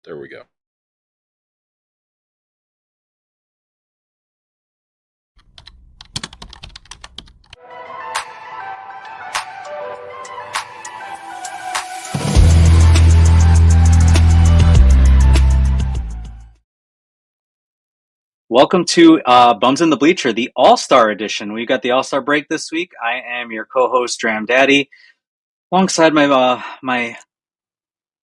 There we go. Welcome to Bums in the Bleacher, the All-Star edition. We've got the All-Star break this week. I am your co-host, Dram Daddy, alongside my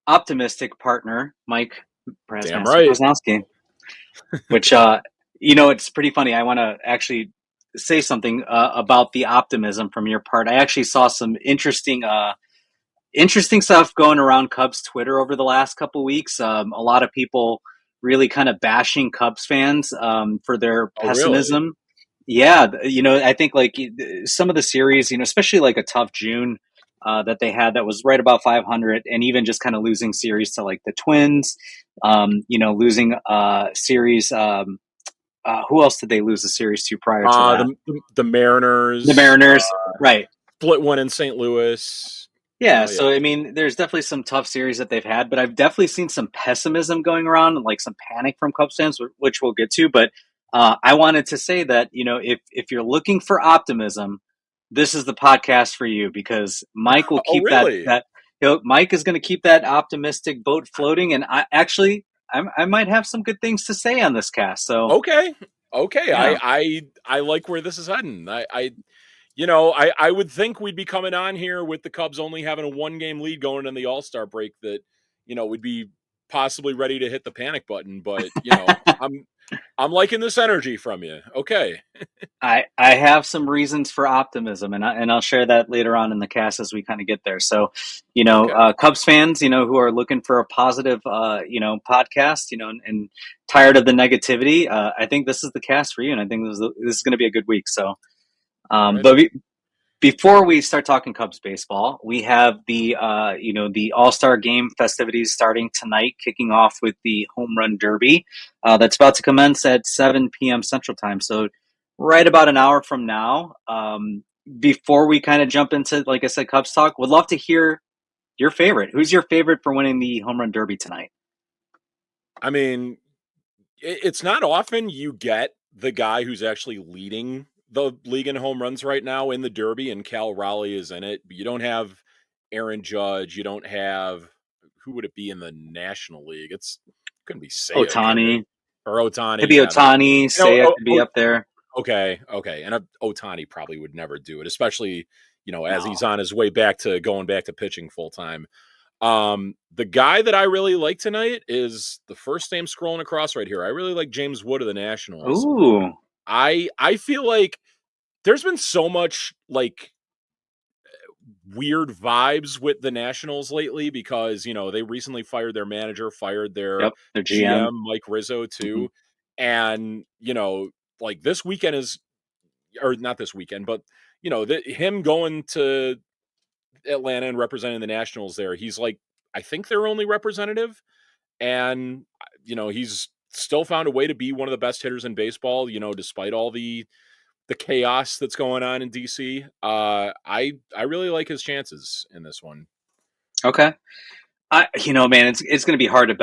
optimistic partner, Mike Damn Brasmaster right. Poznowski, which, it's pretty funny. I want to actually say something about the optimism from your part. I actually saw some interesting stuff going around Cubs Twitter over the last couple of weeks. A lot of people really kind of bashing Cubs fans for their Oh, really? pessimism. Yeah, I think like some of the series, especially like a tough June that they had that was right about 500, and even just kind of losing series to like the Twins, losing series. Who else did they lose a series to prior to that? The The Mariners Mariners, right? split one in St. Louis. Yeah, Oh yeah. so I mean, there's definitely some tough series that they've had, but I've definitely seen some pessimism going around and like some panic from Cubs fans, which we'll get to. But I wanted to say that if you're looking for optimism, this is the podcast for you because Mike will Oh keep really? Mike is going to keep that optimistic boat floating, and I might have some good things to say on this cast. So Okay. Okay. yeah. I like where this is heading. I would think we'd be coming on here with the Cubs only having a 1-game lead going in the All-Star break that, we'd be possibly ready to hit the panic button, but I'm liking this energy from you. Okay. I have some reasons for optimism, and I'll share that later on in the cast as we kind of get there. So, Okay. Cubs fans, who are looking for a positive, podcast, and tired of the negativity, I think this is the cast for you, and I think this is going to be a good week. So, All right. but before we start talking Cubs baseball, we have the All-Star Game festivities starting tonight, kicking off with the Home Run Derby that's about to commence at 7 p.m. Central Time. So right about an hour from now. Before we kind of jump into, like I said, Cubs talk, would love to hear your favorite. Who's your favorite for winning the Home Run Derby tonight? I mean, it's not often you get the guy who's actually leading the league in home runs right now in the Derby, and Cal Raleigh is in it. But you don't have Aaron Judge. You don't have, who would it be in the National League? Couldn't be Seiya, could it? Otani. Or Could Otani. be Yeah, that. Otani. Seiya could be up there. Okay, and Otani probably would never do it, especially as No. he's on his way back to going back to pitching full time. The guy that I really like tonight is the first name scrolling across right here. I really like James Wood of the Nationals. Ooh. I feel like there's been so much like weird vibes with the Nationals lately because they recently fired their manager, fired their Yep. Their GM. GM Mike Rizzo Mhm. too, and like this weekend is, or not this weekend, but him going to Atlanta and representing the Nationals there, he's like, I think their only representative, and he's still found a way to be one of the best hitters in baseball, despite all the chaos that's going on in DC. I really like his chances in this one. Okay. Man, it's going to be hard to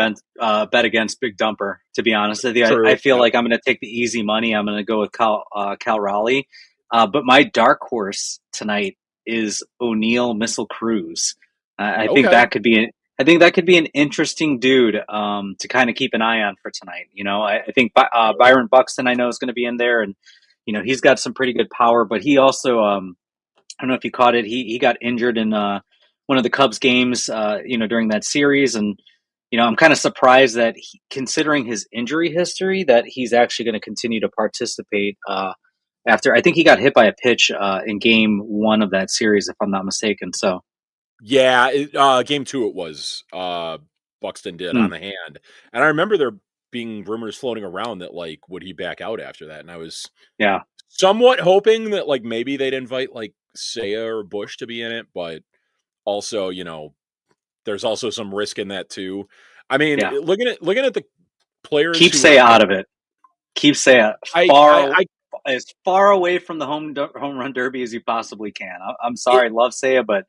bet against Big Dumper. To be honest with you, I True. feel Yep. like I'm going to take the easy money. I'm going to go with Cal Raleigh. But my dark horse tonight is O'Neill Missile Cruz. I think Okay. that could be an interesting dude to kind of keep an eye on for tonight. I think Byron Buxton I know is going to be in there, and he's got some pretty good power. But he also I don't know if you caught it. He got injured in one of the Cubs games, during that series, and I'm kind of surprised that considering his injury history, that he's actually going to continue to participate. After I think he got hit by a pitch in Game 1 of that series, if I'm not mistaken. So, Yeah, game 2 it was. Buxton did hmm, on the hand, and I remember there being rumors floating around that like would he back out after that, and I was yeah, somewhat hoping that like maybe they'd invite like Seiya or Bush to be in it, but also there's also some risk in that too. I mean, yeah. looking at the players Keep who are Say out of it. Keep Say I as far away from the home run derby as you possibly can. I'm sorry, love Saya, but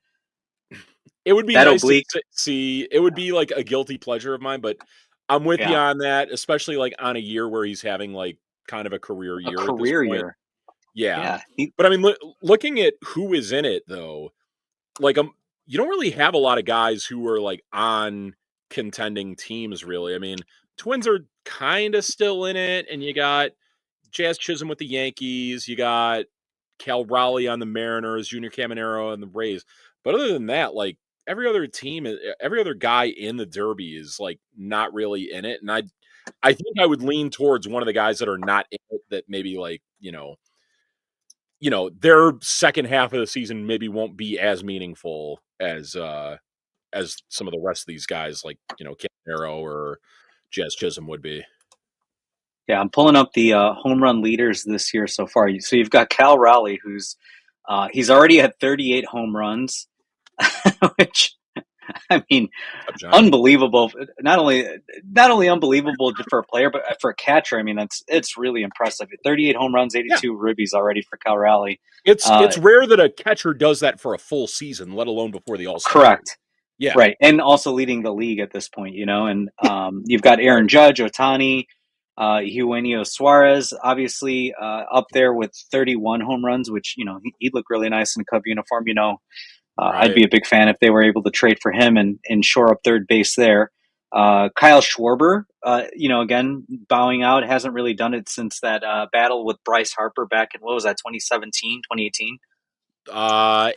it would be that nice to oblique. see. It would be like a guilty pleasure of mine, but I'm with you Yeah, on that, especially like on a year where he's having like kind of a career a year at this career point. year. Yeah. Yeah, But I mean, looking at who is in it though, like you don't really have a lot of guys who are like on contending teams really. I mean, Twins are kind of still in it, and you got Jazz Chisholm with the Yankees, you got Cal Raleigh on the Mariners, Junior Caminero on the Rays. But other than that, like every other team, every other guy in the Derby is like not really in it. And I think I would lean towards one of the guys that are not in it that maybe like, their second half of the season maybe won't be as meaningful as some of the rest of these guys like, Caminero or Jazz Chisholm would be. yeah. I'm pulling up the home run leaders this year so far. So you've got Cal Raleigh, who's he's already at 38 home runs, which I mean, Up, John. unbelievable. Not only unbelievable for a player, but for a catcher. I mean, it's really impressive. 38 home runs, Yeah. 82 ribbies already for Cal Raleigh. It's rare that a catcher does that for a full season, let alone before the All-Star break. Correct. Yeah. Right. And also leading the league at this point, and you've got Aaron Right. Judge, Otani, Eugenio Suarez, obviously up there with 31 home runs, which, he'd look really nice in a Cub uniform. I'd Right. be a big fan if they were able to trade for him and shore up third base there. Kyle Schwarber, again, bowing out, hasn't really done it since that battle with Bryce Harper back in, what was that, 2017, 2018?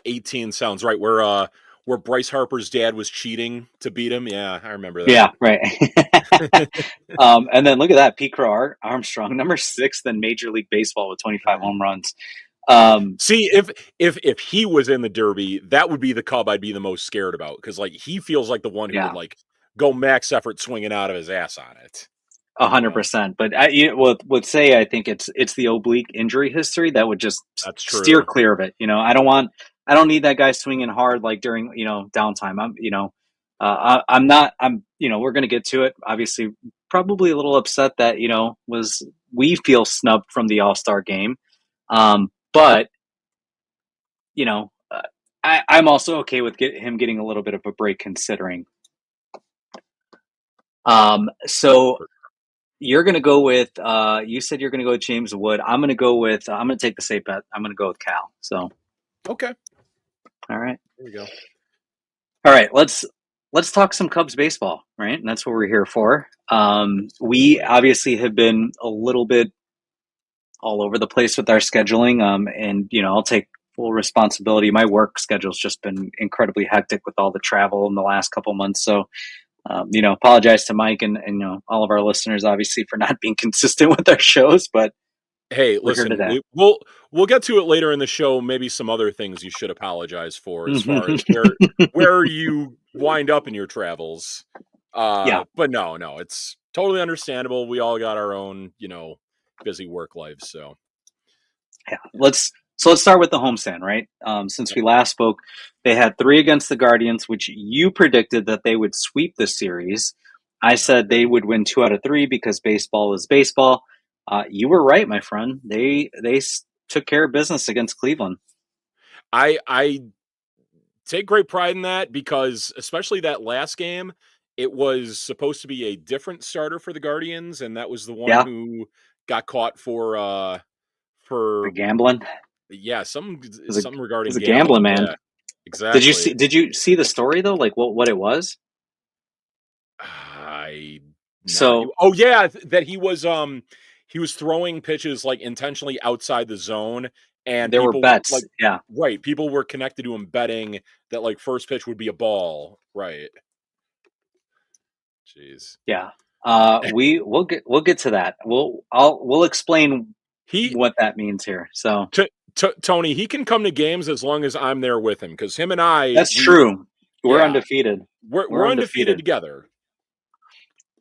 18 sounds right. Where Bryce Harper's dad was cheating to beat him. Yeah, I remember Yeah, right. that. And then look at that, Pete Crow Armstrong, number 6 in Major League Baseball with 25 home runs. See, if he was in the Derby, that would be the Cub I'd be the most scared about because like he feels like the one who would Yeah, like go max effort swinging out of his ass on it. a 100%. But would say I think it's the oblique injury history that would just That's steer true. clear of it. I don't need that guy swinging hard like during downtime. We're gonna get to it. Obviously, probably a little upset that was we feel snubbed from the All Star game, but I'm also okay with him getting a little bit of a break considering. So you're going to go with, you said you're going to go with James Wood. I'm going to go with, I'm going to take the safe bet. I'm going to go with Cal. So, Okay. all right. There we go. All right. Let's talk some Cubs baseball, right? And that's what we're here for. We obviously have been a little bit all over the place with our scheduling. And, I'll take full responsibility. My work schedule's just been incredibly hectic with all the travel in the last couple months. So, apologize to Mike and all of our listeners, obviously, for not being consistent with our shows, but Hey, we're here listen, today. we'll get to it later in the show. Maybe some other things you should apologize for, as far as where you wind up in your travels. Yeah, But no, it's totally understandable. We all got our own, busy work lives. So yeah. Let's start with the homestand, right? Since we last spoke, they had 3 against the Guardians, which you predicted that they would sweep the series. I said they would win 2 out of 3 because baseball is baseball. You were right, my friend. They took care of business against Cleveland. I take great pride in that because especially that last game, it was supposed to be a different starter for the Guardians, and that was the one Yeah, who got caught for the for gambling. yeah, something It was regarding a gambling, gambling. man. Yeah, exactly. Did you see the story though? Like what it was? I not. So Oh yeah, that he was throwing pitches like intentionally outside the zone, and there were people bets. like Yeah, right people were connected to him betting that like first pitch would be a ball. Right. Jeez. yeah. We'll get to that. We'll explain He what that means here. So Tony, he can come to games as long as I'm there with him because him and I that's true. We're yeah undefeated. We're we're undefeated undefeated. together.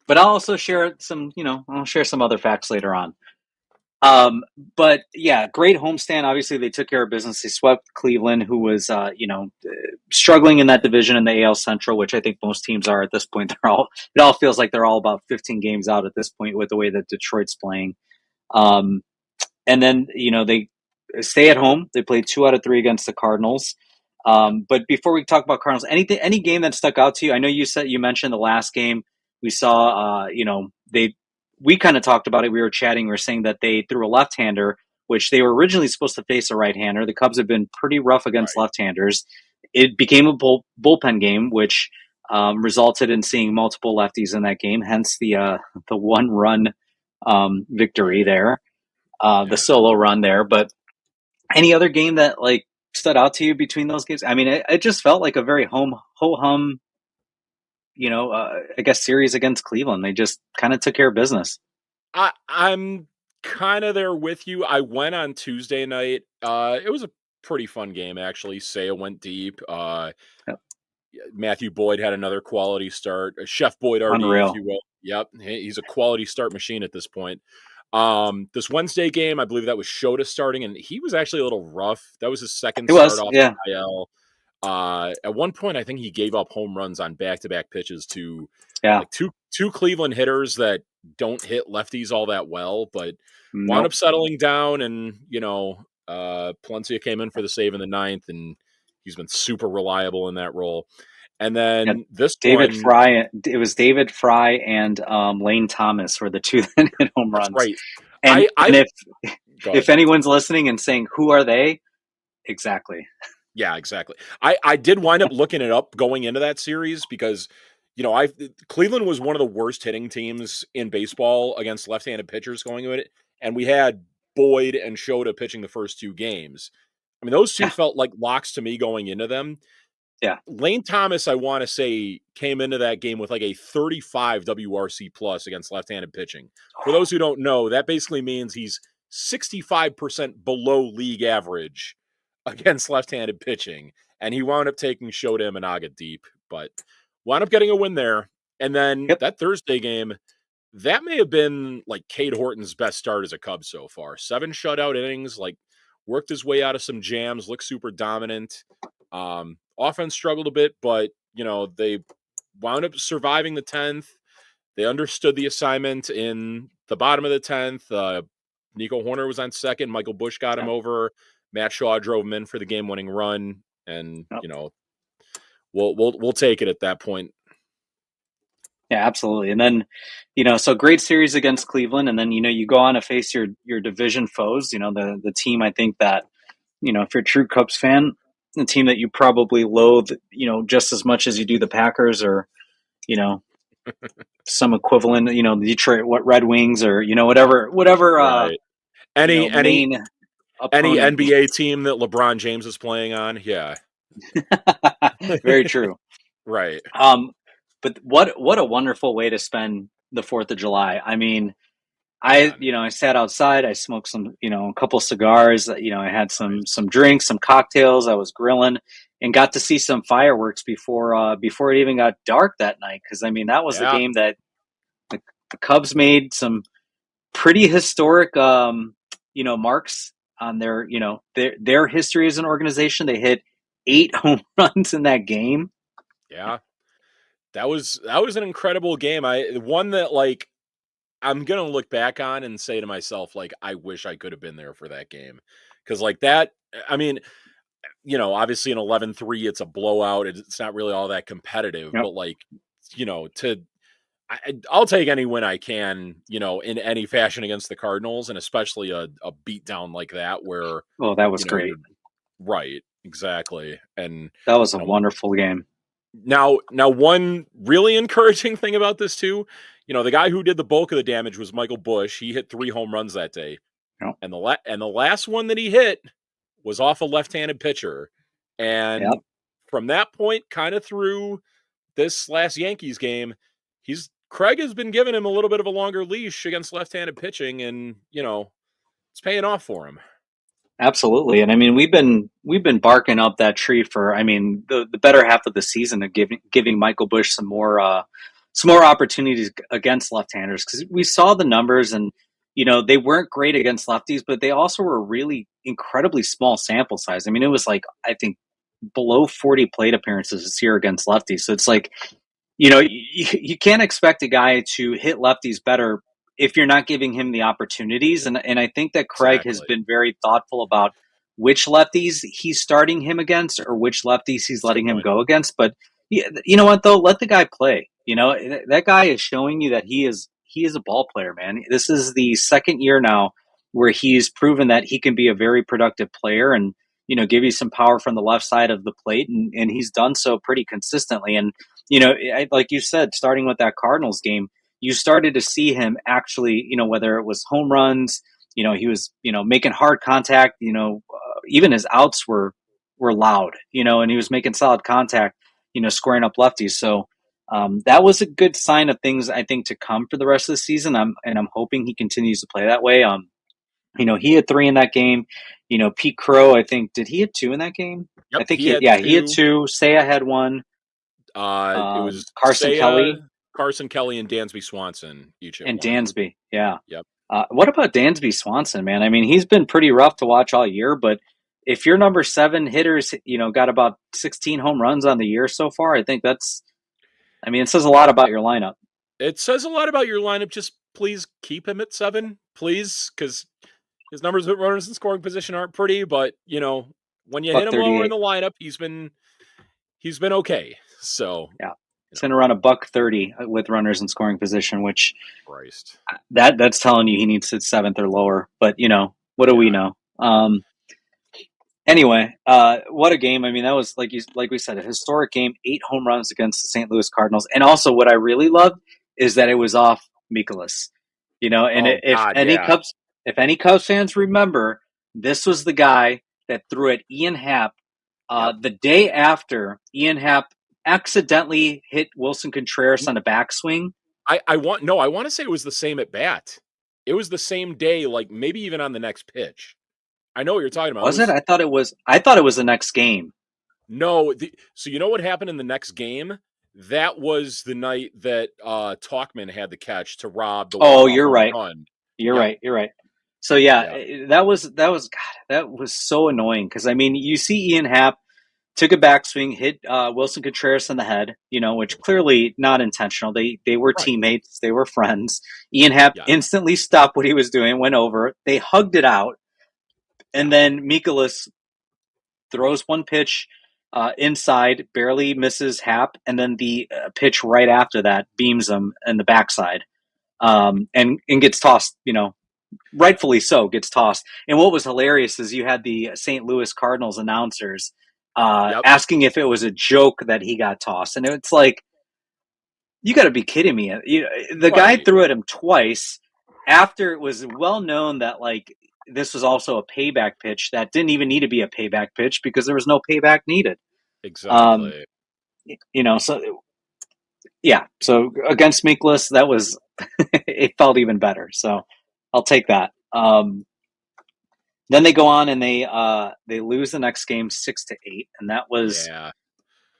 But I'll also share some, I'll share some other facts later on. But yeah, great homestand. Obviously, they took care of business. They swept Cleveland, who was, struggling in that division in the AL Central, which I think most teams are at this point. It all feels like they're all about 15 games out at this point with the way that Detroit's playing. Um, and then, they stay at home. They played 2 out of 3 against the Cardinals. Yep. But before we talk about Cardinals, any game that stuck out to you? I know you mentioned the last game We saw, we kind of talked about it. We were chatting. We were saying that they threw a left-hander, which they were originally supposed to face a right-hander. The Cubs have been pretty rough against Right. left-handers. It became a bullpen game, which resulted in seeing multiple lefties in that game. Hence the one-run victory Right. there, the Yeah. solo run there. But any other game that like stood out to you between those games? I mean, it just felt like a very ho hum, I guess series against Cleveland. They just kind of took care of business. I'm kind of there with you. I went on Tuesday night. It was a pretty fun game actually. Seiya went deep. Yep. Matthew Boyd had another quality start. Chef Boyd-R-Dee, if Unreal. you will. Yep, he's a quality start machine at this point. This Wednesday game, I believe that was Shota starting, and he was actually a little rough. That was his second It start was, off yeah, the IL. At one point, I think he gave up home runs on back-to-back pitches to yeah. like two Cleveland hitters that don't hit lefties all that well, but wound Nope. up settling down. And Palencia came in for the save in the ninth, and he's been super reliable in that role. And Yeah, then this David one, Fry. It was David Fry and Lane Thomas were the two that hit home that's runs. right. And I go if ahead. anyone's listening and saying who are they, exactly. Yeah, exactly. I did wind up looking it up going into that series because I Cleveland was one of the worst hitting teams in baseball against left-handed pitchers going into it, and we had Boyd and Shota pitching the first two games. I mean, those two Yeah, felt like locks to me going into them. yeah. Lane Thomas, I want to say, came into that game with like a 35 WRC plus against left-handed pitching. For those who don't know, that basically means he's 65% below league average against left-handed pitching, and he wound up taking Shota Imanaga deep, but wound up getting a win there. And then Yep. that Thursday game, that may have been like Cade Horton's best start as a Cub so far. 7 shutout innings, like worked his way out of some jams, looked super dominant. Offense struggled a bit, but they wound up surviving the 10th. They understood the assignment in the bottom of the 10th. Nico Horner was on second. Michael Busch got him Yep. over. Matt Shaw drove him in for the game-winning run, and Yep. we'll take it at that point. Yeah, absolutely. And then, so great series against Cleveland, and then you go on to face your division foes. The team I think that if you're a true Cubs fan, the team that you probably loathe, just as much as you do the Packers or you know some equivalent, the Detroit Red Wings or whatever Right. Any main any opponent. NBA team that LeBron James is playing on, yeah. Very true. Right. But what a wonderful way to spend the 4th of July. I mean, Yeah. I sat outside, I smoked some, a couple cigars, I had Nice. some drinks, some cocktails, I was grilling and got to see some fireworks before it even got dark that night. Cause I mean, that was a Yeah. game that the Cubs made some pretty historic, marks on their history as an organization. They hit 8 home runs in that game. Yeah. That was an incredible game. One that like I'm gonna look back on and say to myself, like, I wish I could have been there for that game. Cause like that, I mean, obviously an 11-3, it's a blowout. It's not really all that competitive, Yep. but like, I'll take any win I can, in any fashion against the Cardinals, and especially a beatdown like that where, Oh, that was you're great. right, exactly. And, That was a you know, wonderful game. now one really encouraging thing about this too, the guy who did the bulk of the damage was Michael Busch. He hit 3 home runs that day. Yep. And the last one that he hit was off a left-handed pitcher. And Yep. from that point kind of through this last Yankees game, Craig has been giving him a little bit of a longer leash against left-handed pitching, and it's paying off for him. Absolutely. And I mean, we've been barking up that tree for, I mean, the better half of the season of giving Michael Busch some more opportunities against left-handers, because we saw the numbers and they weren't great against lefties, but they also were really incredibly small sample size. I mean, it was like, I think below 40 plate appearances this year against lefties. So it's like, you can't expect a guy to hit lefties better if you're not giving him the opportunities. And I think that Craig has Exactly. been very thoughtful about which lefties he's starting him against or which lefties he's That's a good letting him point. go against. But you know what, though? Let the guy play. That guy is showing you that he is a ball player, man. This is the second year now where he's proven that he can be a very productive player and give you some power from the left side of the plate, and he's done so pretty consistently. And like you said, starting with that Cardinals game, you started to see him actually, whether it was home runs, he was making hard contact, even his outs were loud, and he was making solid contact, squaring up lefties. So that was a good sign of things I think to come for the rest of the season. I'm hoping he continues to play that way. He had three in that game. Pete Crow, I think, did he hit two in that game? I Yep, think he had he had two. two. Saya had one. It was Carson Seiya, Kelly Carson Kelly, and Dansby Swanson each at and one. Dansby. Yeah. Yep. What about Dansby Swanson, man? I mean, he's been pretty rough to watch all year, but if your number seven hitters, got about 16 home runs on the year so far, I think it says a lot about your lineup. It says a lot about your lineup. Just please keep him at 7, please, because his numbers with runners in scoring position aren't pretty. But when you Buck hit him lower in 38. the lineup, he's been okay. So Yeah. you It's know, going to run a buck 30 with runners in scoring position, which Christ, that's telling you he needs to seventh or lower. But what do we yeah, know? Anyway, what a game! I mean, that was like we said, a historic game. 8 home runs against the St. Louis Cardinals, and also what I really loved is that it was off Mikolas. And oh God, yeah, if any Cubs fans remember, this was the guy that threw at Ian Happ yep. the day after Ian Happ accidentally hit Wilson Contreras on a backswing. I want to say it was the same at bat. It was the same day, like maybe even on the next pitch. I know what you're talking about. It Was it? was I thought it was the next game. no. So you know what happened in the next game? That was the night that Talkman had the catch to rob the Oh, walk-off you're home right. run. You're Yep. right. You're right. So yeah, Yeah. that was God, that was so annoying because I mean you see Ian Happ took a backswing, hit Wilson Contreras in the head, which clearly not intentional. They were Right. teammates, they were friends. Ian Happ Yeah. instantly stopped what he was doing, went over, they hugged it out, and Yeah. then Mikolas throws one pitch inside, barely misses Happ, and then the pitch right after that beams him in the backside, and gets tossed. Rightfully so, gets tossed. And what was hilarious is you had the St. Louis Cardinals announcers Yep. asking if it was a joke that he got tossed, and it's like, you got to be kidding me! The guy Right. threw at him twice after it was well known that this was also a payback pitch that didn't even need to be a payback pitch because there was no payback needed. Um, Exactly. so yeah, so against Meekless, that was it felt even better. So I'll take that. Then they go on and they lose the next game 6-8, and that was Yeah. a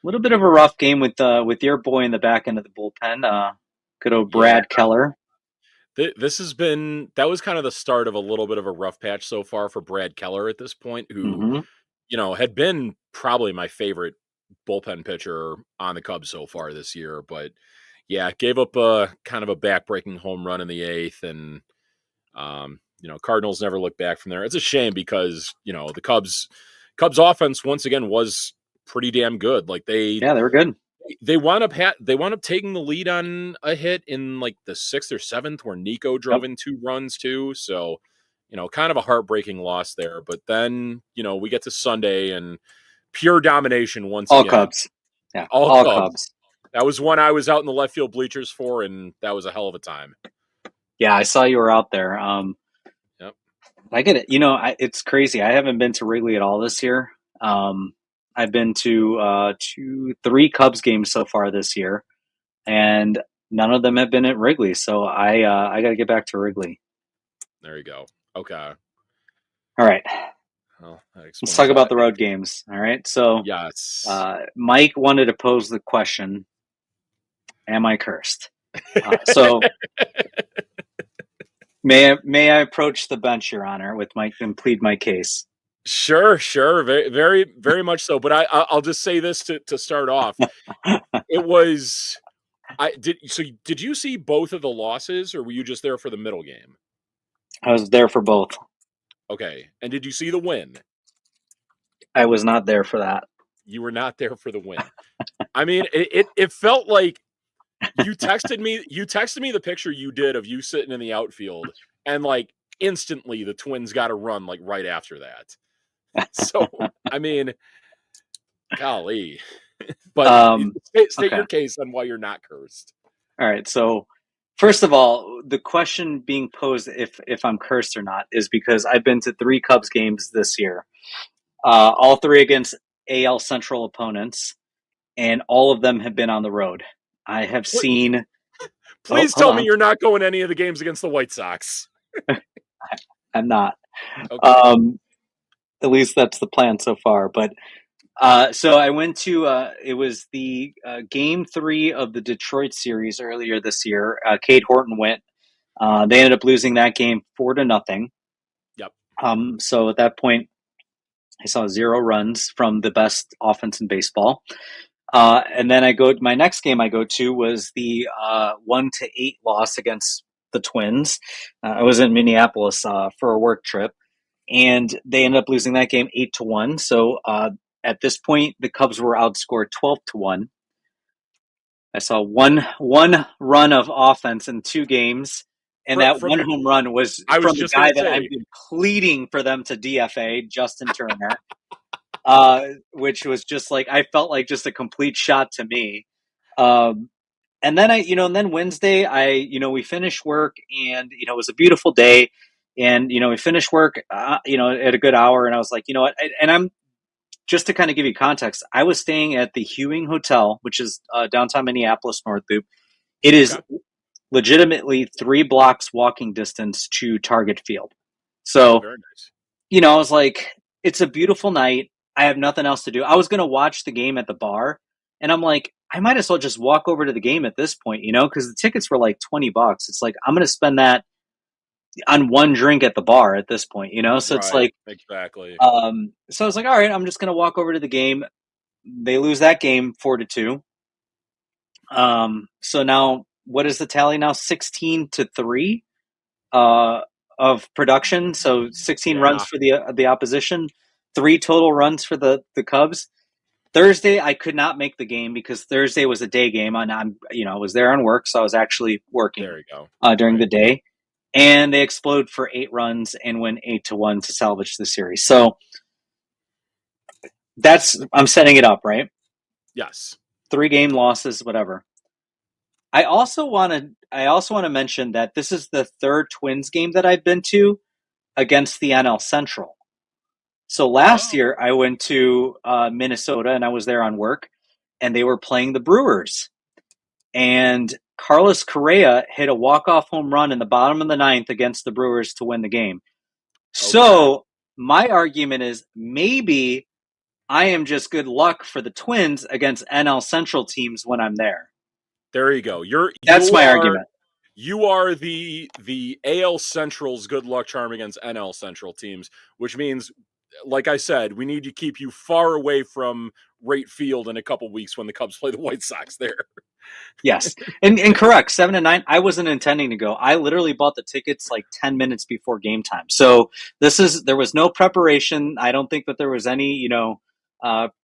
little bit of a rough game with your boy in the back end of the bullpen. Good old Yeah. Brad Keller. This has been that was kind of the start of a little bit of a rough patch so far for Brad Keller at this point, who Mm-hmm. had been probably my favorite bullpen pitcher on the Cubs so far this year. But yeah, gave up a kind of a backbreaking home run in the 8th, and Cardinals never looked back from there. It's a shame because the Cubs offense once again was pretty damn good. Like Yeah, they were good. they wound up taking the lead on a hit in like the 6th or 7th where Nico drove Yep. in 2 runs too. So kind of a heartbreaking loss there. But then we get to Sunday and pure domination once All again. Cubs. Yeah, All all Cubs. Cubs. That was one I was out in the left field bleachers for, and that was a hell of a time. Yeah, I saw you were out there. Yep. I get it. It's crazy. I haven't been to Wrigley at all this year. I've been to 3 Cubs games so far this year, and none of them have been at Wrigley. So I got to get back to Wrigley. There you go. Okay. All right, Well, that let's explains talk about that. the road games. All right, so Yes. Mike wanted to pose the question: am I cursed? So may I approach the bench, Your Honor, and plead my case? Sure, very, very, very much so. But I'll just say this to start off. It was did you see both of the losses, or were you just there for the middle game? I was there for both. Okay. And did you see the win? I was not there for that. You were not there for the win. I mean, it felt like You texted me the picture you did of you sitting in the outfield, and like instantly the Twins got a run like right after that. So I mean, golly. But state Okay. your case on why you're not cursed. All right. So first of all, the question being posed if I'm cursed or not is because I've been to three Cubs games this year, all three against AL Central opponents, and all of them have been on the road. I have seen. Oh, Please hold tell me on. you're not going to any of the games against the White Sox. I'm not. Okay. Um, at least that's the plan so far. But so I went to it was the game three of the Detroit series earlier this year. Cade Horton went. They ended up losing that game 4-0. Yep. So at that point, I saw 0 runs from the best offense in baseball. And then my next game I go to was the 1-8 loss against the Twins. I was in Minneapolis for a work trip, and they ended up losing that game 8-1. So at this point, the Cubs were outscored 12-1. I saw one run of offense in 2 games, and that From one the home run was I was from the just gonna guy that I've say, been pleading for them to DFA, Justin Turner, which was just like I felt like just a complete shot to me. Um, and then and then Wednesday, we finished work, and it was a beautiful day, and we finished work, at a good hour, and I was like, you know what, and I'm just to kind of give you context, I was staying at the Hewing Hotel, which is downtown Minneapolis, North Loop. It is okay. legitimately 3 blocks walking distance to Target Field. Oh, So, very nice. I was like, it's a beautiful night. I have nothing else to do. I was going to watch the game at the bar, and I'm like, I might as well just walk over to the game at this point, because the tickets were like $20. It's like, I'm going to spend that on one drink at the bar at this point, So it's Right. like, Exactly. so I was like, all right, I'm just going to walk over to the game. They lose that game 4-2. So now what is the tally now? 16-3 of production. So 16 runs Yeah. for the opposition, 3 total runs for the Cubs. Thursday, I could not make the game because Thursday was a day game, and I was there on work, so I was actually working There you go. during Right. the day. And they explode for 8 runs and win 8-1 to salvage the series. So I'm setting it up right. Yes. 3 game losses, whatever. I also want to mention that this is the third Twins game that I've been to against the NL Central. So last Oh. year I went to Minnesota, and I was there on work, and they were playing the Brewers. And Carlos Correa hit a walk-off home run in the bottom of the ninth against the Brewers to win the game. Okay. So my argument is maybe I am just good luck for the Twins against NL Central teams when I'm there. There you go. You're That's you my are argument. you are the AL Central's good luck charm against NL Central teams, which means, like I said, we need to keep you far away from Rate Field in a couple weeks when the Cubs play the White Sox there. Yes, and correct. 7-9. I wasn't intending to go. I literally bought the tickets like 10 minutes before game time. So there was no preparation. I don't think that there was any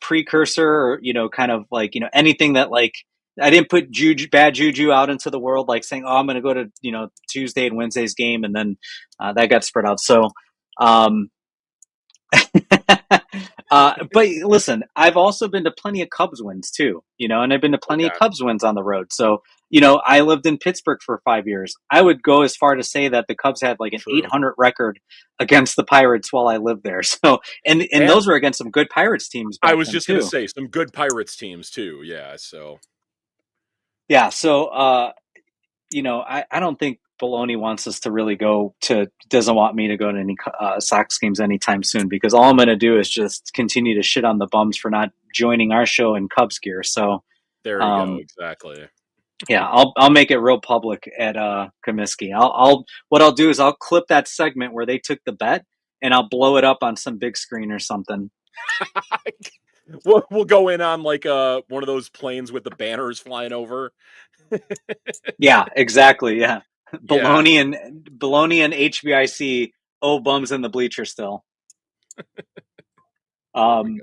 precursor or kind of like anything that like I didn't put bad juju out into the world like saying, oh, I'm going to go to Tuesday and Wednesday's game, and then that got spread out. So. Um, but listen, I've also been to plenty of Cubs wins too, and I've been to plenty of Okay. Cubs wins on the road. So, I lived in Pittsburgh for 5 years. I would go as far to say that the Cubs had like an True. 800 record against the Pirates while I lived there. So, and And those were against some good Pirates teams I back was then just gonna too. say some good Pirates teams too. Yeah. So Yeah. So, I don't think Baloney wants us to really doesn't want me to go to any Sox games anytime soon, because all I'm going to do is just continue to shit on the bums for not joining our show in Cubs gear. So, there you go. um, Exactly. yeah, I'll make it real public at Comiskey. What I'll do is I'll clip that segment where they took the bet, and I'll blow it up on some big screen or something. We'll go in on like one of those planes with the banners flying over. Yeah, exactly. Yeah, Yeah. Baloney and HBIC. Oh, bums in the bleacher still. There we Um, go.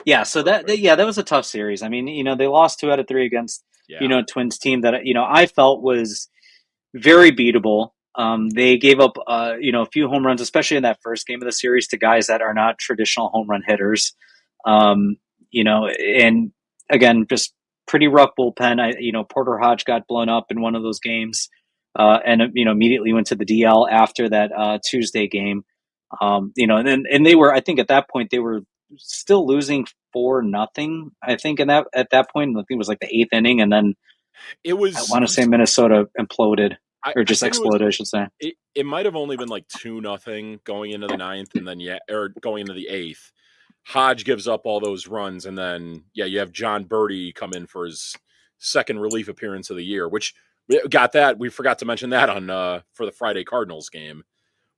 Yeah, so Perfect. that was a tough series. I mean, they lost 2 out of 3 against Yeah. Twins team that I felt was very beatable. They gave up, a few home runs, especially in that first game of the series, to guys that are not traditional home run hitters. Um, and again, just pretty rough bullpen. Porter Hodge got blown up in one of those games, and immediately went to the DL after that Tuesday game. And they were, I think, at that point they were still losing 4-0. I think at that point, I think it was like the eighth inning, and then It I was want to say Minnesota imploded or I just think it was exploded, I should say. it might have only been like 2-0 going into the ninth, and then or going into the eighth. Hodge gives up all those runs, and then you have John Birdie come in for his second relief appearance of the year, which we got that. We forgot to mention that on for the Friday Cardinals game,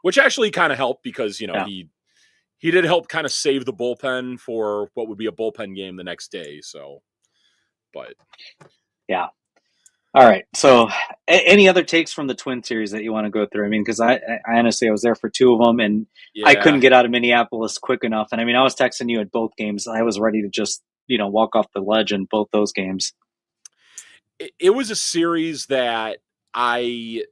which actually kind of helped because Yeah. he did help kind of save the bullpen for what would be a bullpen game the next day. So, but Yeah. All right. So, any other takes from the Twin Series that you want to go through? I mean, because I honestly I was there for two of them, and I couldn't yeah, get out of Minneapolis quick enough. And I mean, I was texting you at both games. I was ready to just walk off the ledge in both those games. it was a series that I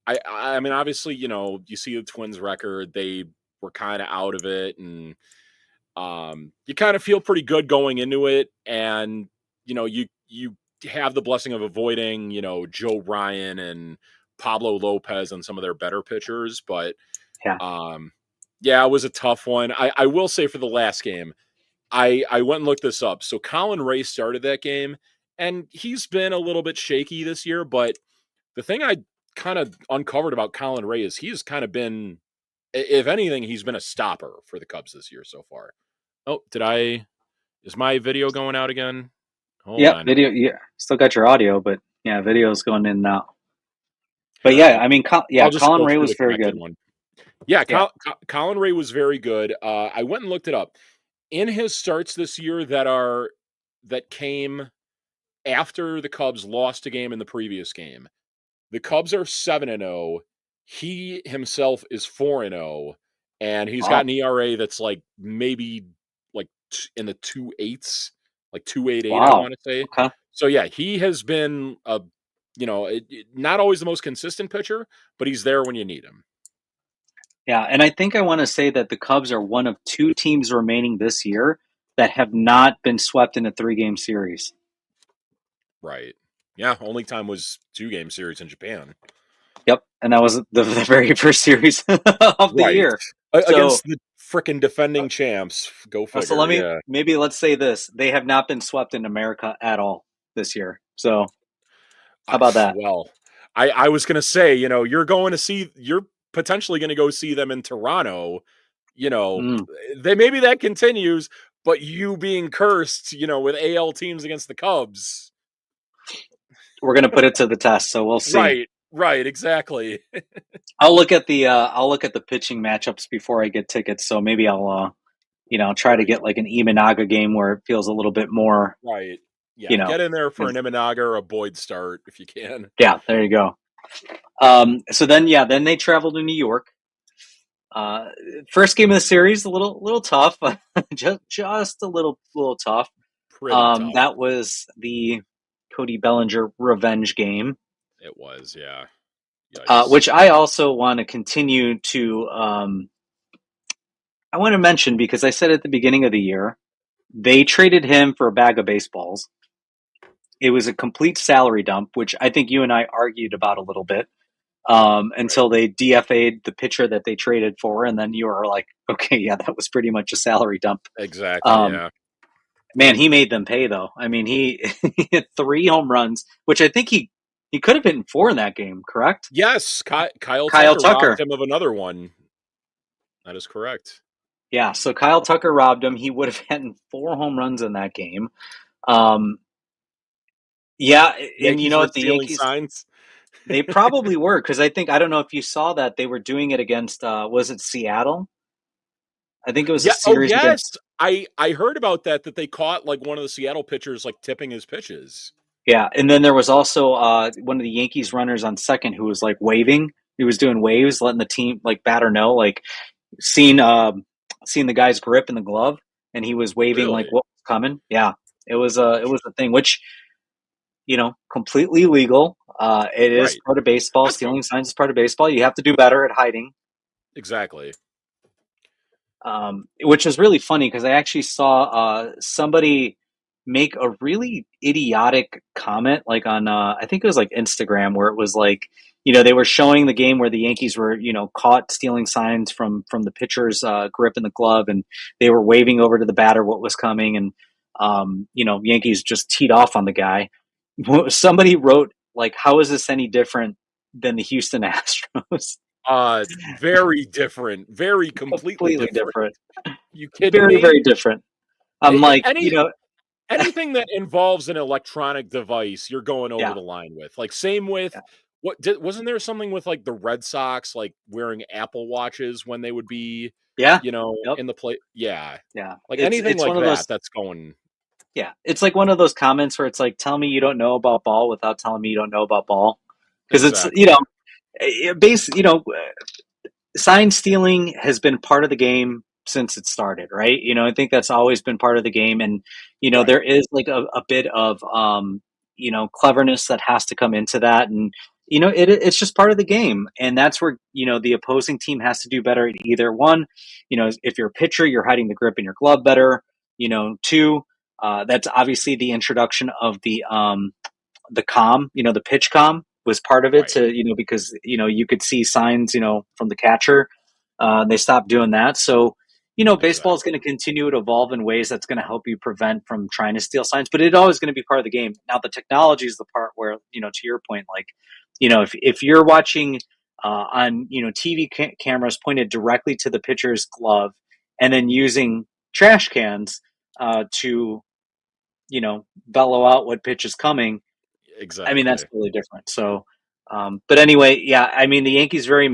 I mean, obviously, you see the Twins record, they were kind of out of it, and you kind of feel pretty good going into it, and you have the blessing of avoiding, Joe Ryan and Pablo Lopez and some of their better pitchers, but Yeah. um, yeah, it was a tough one. I will say for the last game, I went and looked this up. So Colin Ray started that game, and he's been a little bit shaky this year, but the thing I kind of uncovered about Colin Ray is he's kind of been, if anything, he's been a stopper for the Cubs this year so far. Oh, is my video going out again? Hold Yep. on. Video. Yeah. Still got your audio, but yeah, video's going in now. But Here, yeah, I mean, I'll just Colin go Ray through was the very connected good. one. Yeah, Yeah. Colin Ray was very good. I went and looked it up. In his starts this year that came after the Cubs lost a game in the previous game, the Cubs are 7-0. He himself is 4-0, and he's got Wow. an ERA that's like maybe like in the 2.8s, like 2.88, I Wow. want to say. Okay. So yeah, he has been not always the most consistent pitcher, but he's there when you need him. Yeah, and I think I want to say that the Cubs are one of two teams remaining this year that have not been swept in a 3-game series. Right. Yeah, only time was 2-game series in Japan. Yep, and that was the very first series of the Right. year. So, Against the frickin' defending champs. Go so figure. Yeah. let's say this: they have not been swept in America at all this year. So, how I, about that? well, I was gonna say, you're potentially gonna go see them in Toronto. You know, Mm, they maybe that continues, but you being cursed, with AL teams against the Cubs. we're going to put it to the test, so we'll see. Right, exactly. I'll look at the pitching matchups before I get tickets. So maybe I'll try There to we get go. like an Imanaga game where it feels a little bit more, Right. you Yeah, know. get in there for an Imanaga or a Boyd start if you can. Yeah, there you go. So then they travel to New York. Uh, First game of the series, a little tough, just a little tough. Pretty tough. That was the Cody Bellinger revenge game, It was, yeah. Yikes. which I also want to continue to. I want to mention because I said at the beginning of the year they traded him for a bag of baseballs. It was a complete salary dump, which I think you and I argued about a little bit. Right. Until they DFA'd the pitcher that they traded for, and then you were like, okay, yeah, that was pretty much a salary dump. Exactly, Um, yeah. Man, he made them pay though. I mean, he hit 3 home runs, which I think he could have hit 4 in that game. Correct? Yes, Kyle Kyle Tucker robbed Tucker. him of another one. That is correct. Yeah, so Kyle Tucker robbed him. He would have had 4 home runs in that game. Um, yeah, and you Yankees know were what? The stealing Yankees, signs. they probably were because I don't know if you saw that they were doing it against was it Seattle? I think it was a Yeah. Oh, series yes. against. I heard about that they caught like one of the Seattle pitchers like tipping his pitches. Yeah, and then there was also one of the Yankees runners on second who was like waving. He was doing waves, letting the team like batter know, like seeing seeing the guy's grip in the glove, and he was waving like Really? what was coming. Yeah, it was a thing. Which completely legal. It is Right. part of baseball. That's fine. Stealing signs is part of baseball. You have to do better at hiding. Exactly. Which is really funny because I actually saw somebody make a really idiotic comment, like on I think it was like Instagram, where it was like, they were showing the game where the Yankees were, caught stealing signs from the pitcher's grip in the glove, and they were waving over to the batter what was coming, and Yankees just teed off on the guy. Somebody wrote like, "How is this any different than the Houston Astros?" Very different. Very completely Completely different. different. You kidding Very, me? very different. I'm like, Anything that involves an electronic device, you're going over yeah, the line with. Like, same with yeah, wasn't there something with, like, the Red Sox, like, wearing Apple Watches when they would be, yeah, yep, in the play yeah. yeah. Like, It's anything it's like one of those. that, that's going Yeah, it's like one of those comments where it's like, tell me you don't know about ball without telling me you don't know about ball, because it's exactly. base sign stealing has been part of the game since it started, right? I think that's always been part of the game, and Right. there is like a bit of cleverness that has to come into that, and it's just part of the game, and that's where the opposing team has to do better at either one. If you're a pitcher, you're hiding the grip in your glove better. Two, that's obviously the introduction of the comm, the pitch comm was part of it Right. to, because, you could see signs, from the catcher. They stopped doing that. So, baseball is Exactly. going to continue to evolve in ways that's going to help you prevent from trying to steal signs, but it's always going to be part of the game. Now, the technology is the part where, to your point, like, if you're watching on, TV cameras pointed directly to the pitcher's glove and then using trash cans to, bellow out what pitch is coming, I mean, that's Exactly. totally different. So, but anyway, yeah, I mean, the Yankees very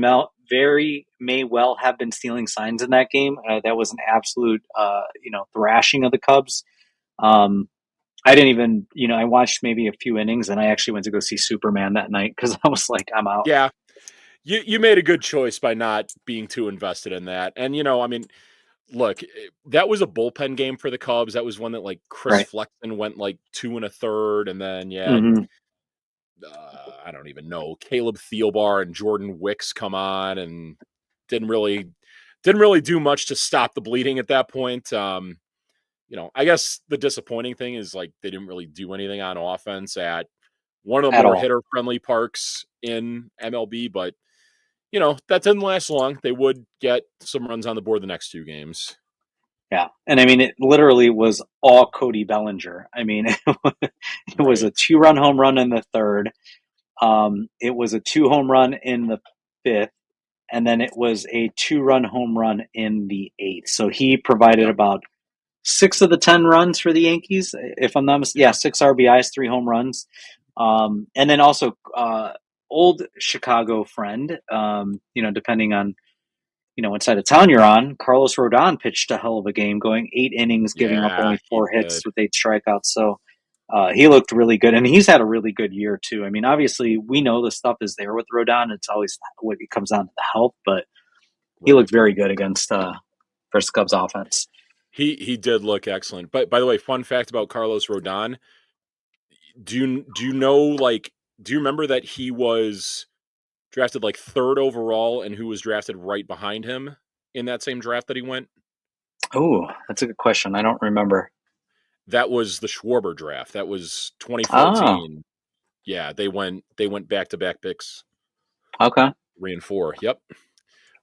may well have been stealing signs in that game. That was an absolute, thrashing of the Cubs. Um, I didn't even, I watched maybe a few innings, and I actually went to go see Superman that night because I was like, I'm out. Yeah. You made a good choice by not being too invested in that. And, I mean, look, that was a bullpen game for the Cubs. That was one that, like, Chris Right. Flexen went, like, 2 and a third, and then you had, Hmm. I don't even know, Caleb Thielbar and Jordan Wicks come on and didn't really didn't really do much to stop the bleeding at that point. I guess the disappointing thing is, like, they didn't really do anything on offense at one of the At more all. hitter-friendly parks in MLB, but, that didn't last long. They would get some runs on the board the next 2 games. Yeah. And I mean, it literally was all Cody Bellinger. I mean, it was Right. a 2-run home run in the third. It was a 2 home run in the fifth, and then it was a 2-run home run in the eighth. So he provided Yep. about 6 of the 10 runs for the Yankees, if I'm not mistaken. Yeah, Yeah. 6 RBIs, 3 home runs, and then also old Chicago friend. Depending on what side of town you're on, Carlos Rodon pitched a hell of a game, going 8 innings, giving up Yeah, only he 4 hits did. with 8 strikeouts. So he looked really good, and he's had a really good year too. I mean, obviously, we know the stuff is there with Rodon. It's always what it comes down to the health, but he Right. looked very good against versus Cubs offense. He did look excellent. But by the way, fun fact about Carlos Rodon, do you know, like, do you remember that he was drafted, like, 3rd overall and who was drafted right behind him in that same draft that he went? Oh, that's a good question. I don't remember. That was the Schwarber draft. That was Oh, 2014. Yeah, they went back-to-back picks, okay. 3 and 4. Yep.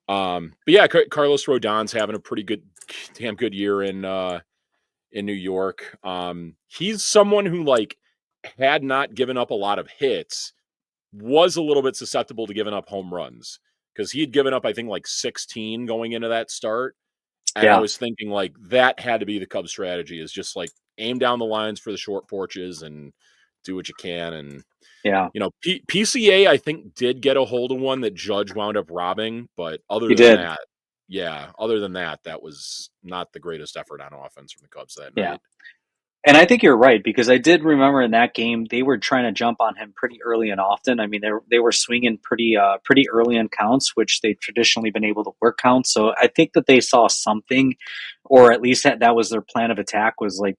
But yeah, Carlos Rodon's having a pretty good damn good year in New York. He's someone who, like, had not given up a lot of hits, was a little bit susceptible to giving up home runs because he had given up, I think, like 16 going into that start. And I Yeah, was thinking, like, that had to be the Cubs strategy, is just, like, aim down the lines for the short porches and do what you can. And, yeah, PCA, I think, did get a hold of one that Judge wound up robbing. But he did. other than that, that was not the greatest effort on offense from the Cubs that Yeah. night. And I think you're right because I did remember in that game they were trying to jump on him pretty early and often. I mean they were swinging pretty early in counts, which they've traditionally been able to work counts. So I think that they saw something, or at least that was their plan of attack. Was like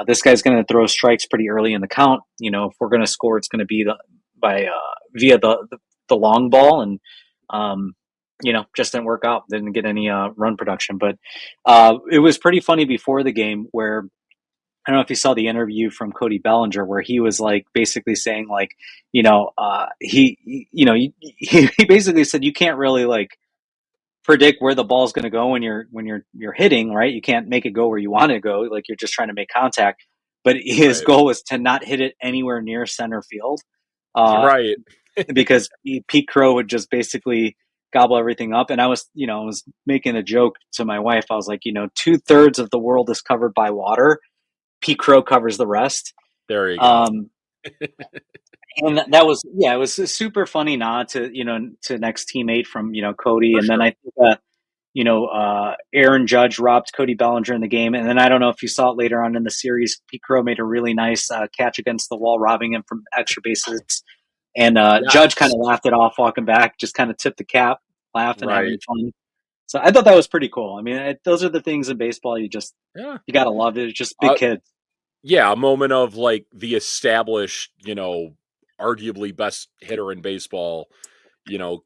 This guy's going to throw strikes pretty early in the count. If we're going to score, it's going to be by via the long ball, and um, just didn't work out. Didn't get any run production, but it was pretty funny before the game where I don't know if you saw the interview from Cody Bellinger where he was like basically saying like, he basically said you can't really like predict where the ball's going to go when you're hitting, right? You can't make it go where you want to go, like you're just trying to make contact. But his Right. goal was to not hit it anywhere near center field, uh, Right. because Pete Crow would just basically gobble everything up. And I was making a joke to my wife. I was like, 2/3 of the world is covered by water. Pete Crow covers the rest. There you go. Um, and that was, yeah, it was a super funny nod to next teammate from Cody. For And then I sure. think Aaron Judge robbed Cody Bellinger in the game. And then I don't know if you saw it later on in the series, Pete Crow made a really nice catch against the wall, robbing him from extra bases. And Judge kind Yes. of laughed it off walking back, just kind of tipped the cap, laughing, having Right. fun. So I thought that was pretty cool. I mean, those are the things in baseball Yeah. you gotta love. It's just big Uh, kids. yeah, a moment of like the established, arguably best hitter in baseball, you know,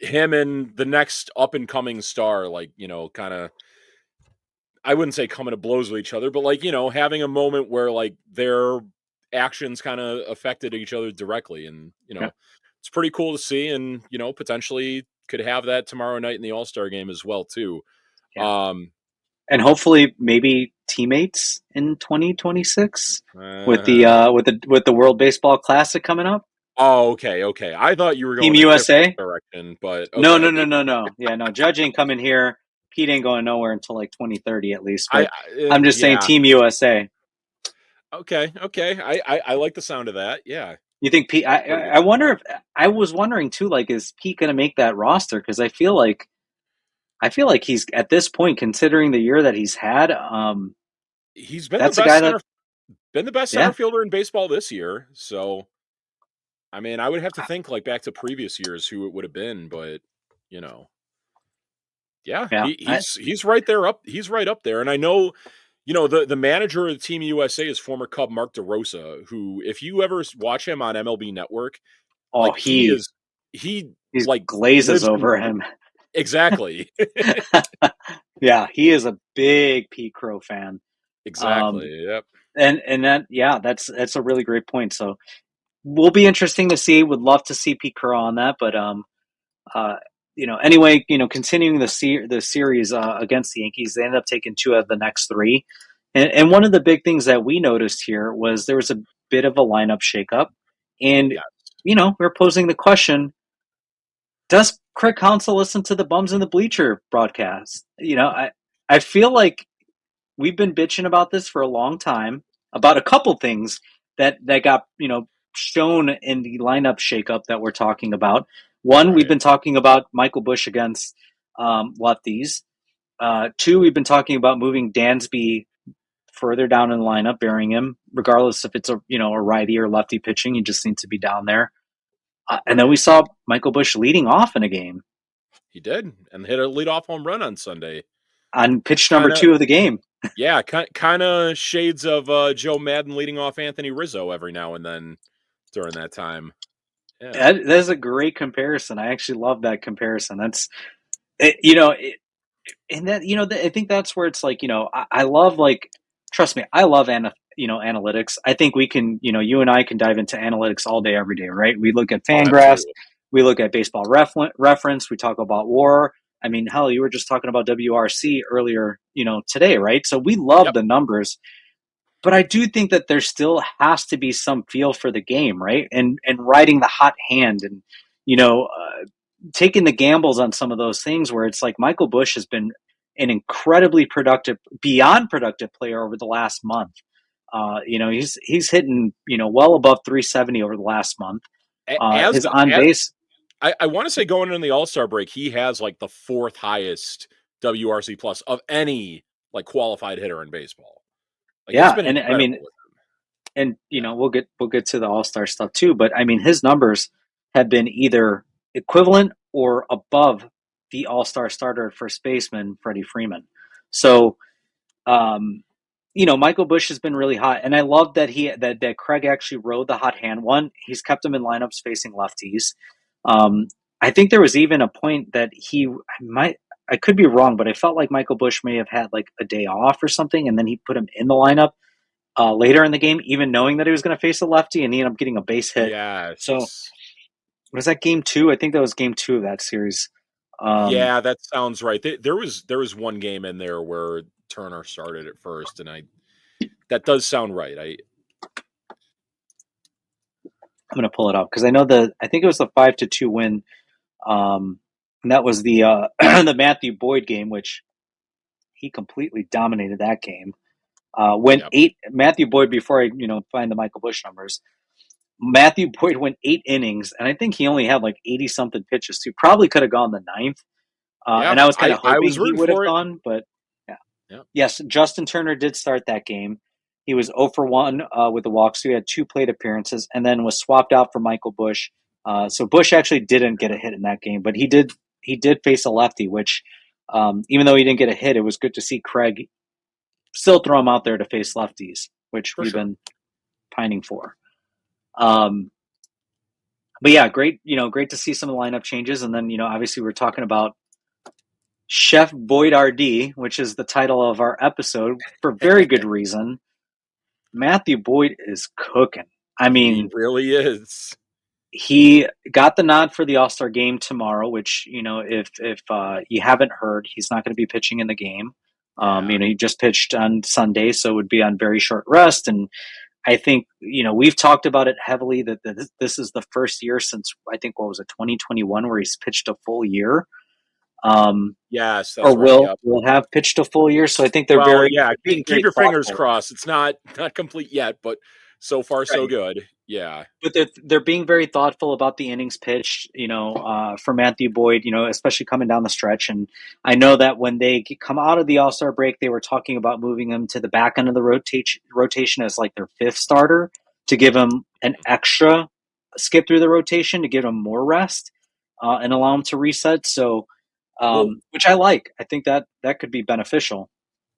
him and the next up and coming star, like, kind of, I wouldn't say coming to blows with each other, but like, having a moment where like their actions kind of affected each other directly. And, Yeah, it's pretty cool to see. And, potentially could have that tomorrow night in the All-Star game as well, too. yeah, Um, and hopefully maybe teammates in 2026 with the uh, World Baseball Classic coming up. oh, okay. Okay. I thought you were Team going a different USA. direction, but No, no, okay. no, no, no. Yeah, no. Judge ain't coming here. Pete ain't going nowhere until like 2030 at least. I, But I'm just saying, yeah. Team USA. Okay. Okay. I like the sound of that. Yeah. You think Pete? Pretty good. I wonder if I was wondering too. Like, is Pete going to make that roster? Because I feel like he's at this point, considering the year that he's had. He's been the That's a best guy that, center yeah, fielder in baseball this year. So, I mean, I would have to think like back to previous years who it would have been, but you know, yeah, yeah, he's right there up. He's right up there. And I know, the manager of Team USA is former Cub Mark DeRosa, who, if you ever watch him on MLB Network, oh, like he he like glazes lives and over him. exactly. Yeah, he is a big Pete Crow fan. Um, Exactly. Yep. and that, yeah, that's a really great point. So will be interesting to see. Would love to see Pete Crow on that, but uh, anyway, continuing the series against the Yankees, they ended up taking two out of the next three. And one of the big things that we noticed here was there was a bit of a lineup shakeup, and Yeah. we're posing the question: does Craig Counsell listen to the bums in the bleacher broadcast? I feel like we've been bitching about this for a long time about a couple things that got shown in the lineup shakeup that we're talking about. One, we've Right. been talking about Michael Bush against lefties. Two, we've been talking about moving Dansby further down in the lineup, burying him, regardless if it's a righty or lefty pitching. He just needs to be down there. And then we Right. saw Michael Bush leading off in a game He did, and hit a leadoff home run on Sunday. on pitch number Kind of, 2 of the game. yeah, kind of shades of Joe Madden leading off Anthony Rizzo every now and then during that time. Yeah. That's a great comparison. I actually love that comparison. That's it, you know, it, and that I think that's where it's like I love, like, trust me, I love analytics. I think we can, you and I can dive into analytics all day every day, right? We look at Oh, Fangraphs, absolutely. we look at Baseball Reference, we talk about WAR. I mean, hell, you were just talking about WRC earlier, today, right? So we love Yep. the numbers, but I do think that there still has to be some feel for the game, right? And riding the hot hand, and taking the gambles on some of those things where it's like Michael Bush has been an incredibly productive, beyond productive player over the last month. He's hitting well above 370 over the last month. As His on as base, I want to say going into the All-Star break, he has like the fourth highest WRC plus of any like qualified hitter in baseball. Like it's yeah, been and I mean, incredible with and him. Yeah. we'll get to the All Star stuff too. But I mean, his numbers have been either equivalent or above the All Star starter at first baseman Freddie Freeman. So, um, Michael Bush has been really hot, and I love that that Craig actually rode the hot hand. One, he's kept him in lineups facing lefties. Um, I think there was even a point that I could be wrong, but I felt like Michael Bush may have had like a day off or something, and then he put him in the lineup later in the game, even knowing that he was going to face a lefty, and he ended up getting a base hit. So Yes. was that game two? I think that was game two of that series. Um, Yeah, that sounds right. There was one game in there where Turner started at first, and I that does sound right. I'm going to pull it up because I think it was the 5-2 win. And that was the the Matthew Boyd game, which he completely dominated that game. Went Yep. eight. Matthew Boyd, before I find the Michael Bush numbers, Matthew Boyd went 8 innings, and I think he only had like 80 something pitches too. Probably could have gone the ninth, Yeah, and I was kind of I hoping was he rooting would have for it. gone, but yeah. Yep. Yes, Justin Turner did start that game. He was 0 for 1 with the walk, so he had 2 plate appearances, and then was swapped out for Michael Bush. So Bush actually didn't get a hit in that game, but he did face a lefty, which even though he didn't get a hit, it was good to see Craig still throw him out there to face lefties, which For we've sure. been pining for. Um, but yeah, great to see some of the lineup changes, and then obviously we're talking about Chef Boyd-R-Dee, which is the title of our episode for very good reason. Matthew Boyd is cooking. I He mean, really is. he got the nod for the All-Star game tomorrow, which, if you haven't heard, he's not going to be pitching in the game. Yeah. He just pitched on Sunday, so it would be on very short rest. And I think, we've talked about it heavily that this is the first year since, I think, what was it, 2021, where he's pitched a full year. Yes, Or that's right. Yep. will have pitched a full year. So I think Well, yeah, they're being keep very your fingers thoughtful. crossed. It's not complete yet, but so far so Right. good. Yeah. But they're being very thoughtful about the innings pitched, for Matthew Boyd, especially coming down the stretch. And I know that when they come out of the All Star break, they were talking about moving him to the back end of the rotation as like their fifth starter to give him an extra skip through the rotation to give him more rest and allow him to reset. So, Well, which I like. I think that could be beneficial.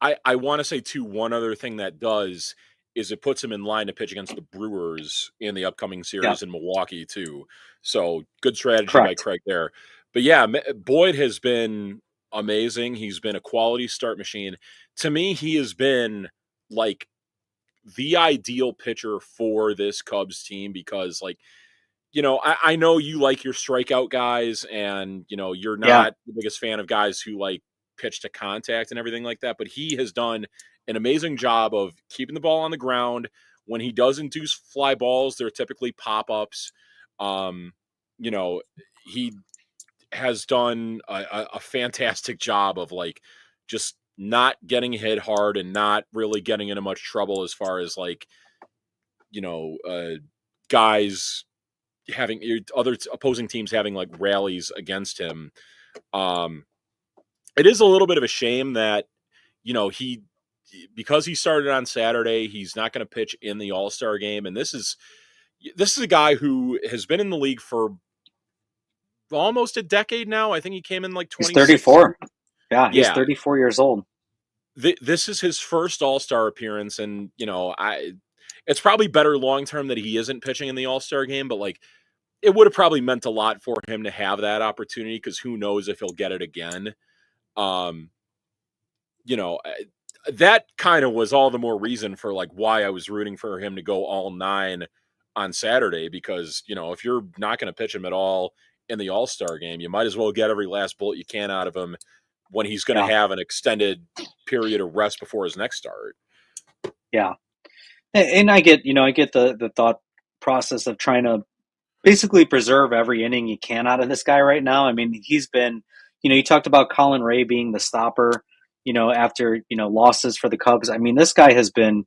I want to say too, one other thing that does is it puts him in line to pitch against the Brewers in the upcoming Yeah, series in Milwaukee too. So good strategy by correct. Craig there. But yeah, Boyd has been amazing. He's been a quality start machine. To me, he has been like the ideal pitcher for this Cubs team because I know you like your strikeout guys and you're Yeah, not the biggest fan of guys who like pitch to contact and everything like that, but he has done an amazing job of keeping the ball on the ground. When he does induce fly balls, they're typically pop-ups. Um, you know, he has done a fantastic job of like just not getting hit hard and not really getting into much trouble as far as like, you know, uh, guys having other opposing teams having like rallies against him. Um, it is a little bit of a shame that he because he started on Saturday, he's not going to pitch in the All Star game, and this is a guy who has been in the league for almost a decade now. I think he came in like he's 2016. 34. Yeah, he's Yeah, 34 years old. this is his first All Star appearance, and it's probably better long term that he isn't pitching in the All Star game, but like it would have probably meant a lot for him to have that opportunity because who knows if he'll get it again. Um, you know, that kind of was all the more reason for like why I was rooting for him to go all 9 on Saturday because, if you're not going to pitch him at all in the All-Star game, you might as well get every last bullet you can out of him when he's going to Yeah, have an extended period of rest before his next start. yeah. And I get the thought process of trying to basically preserve every inning you can out of this guy right now. I mean, he's been, you talked about Colin Ray being the stopper, after, losses for the Cubs. I mean, this guy has been,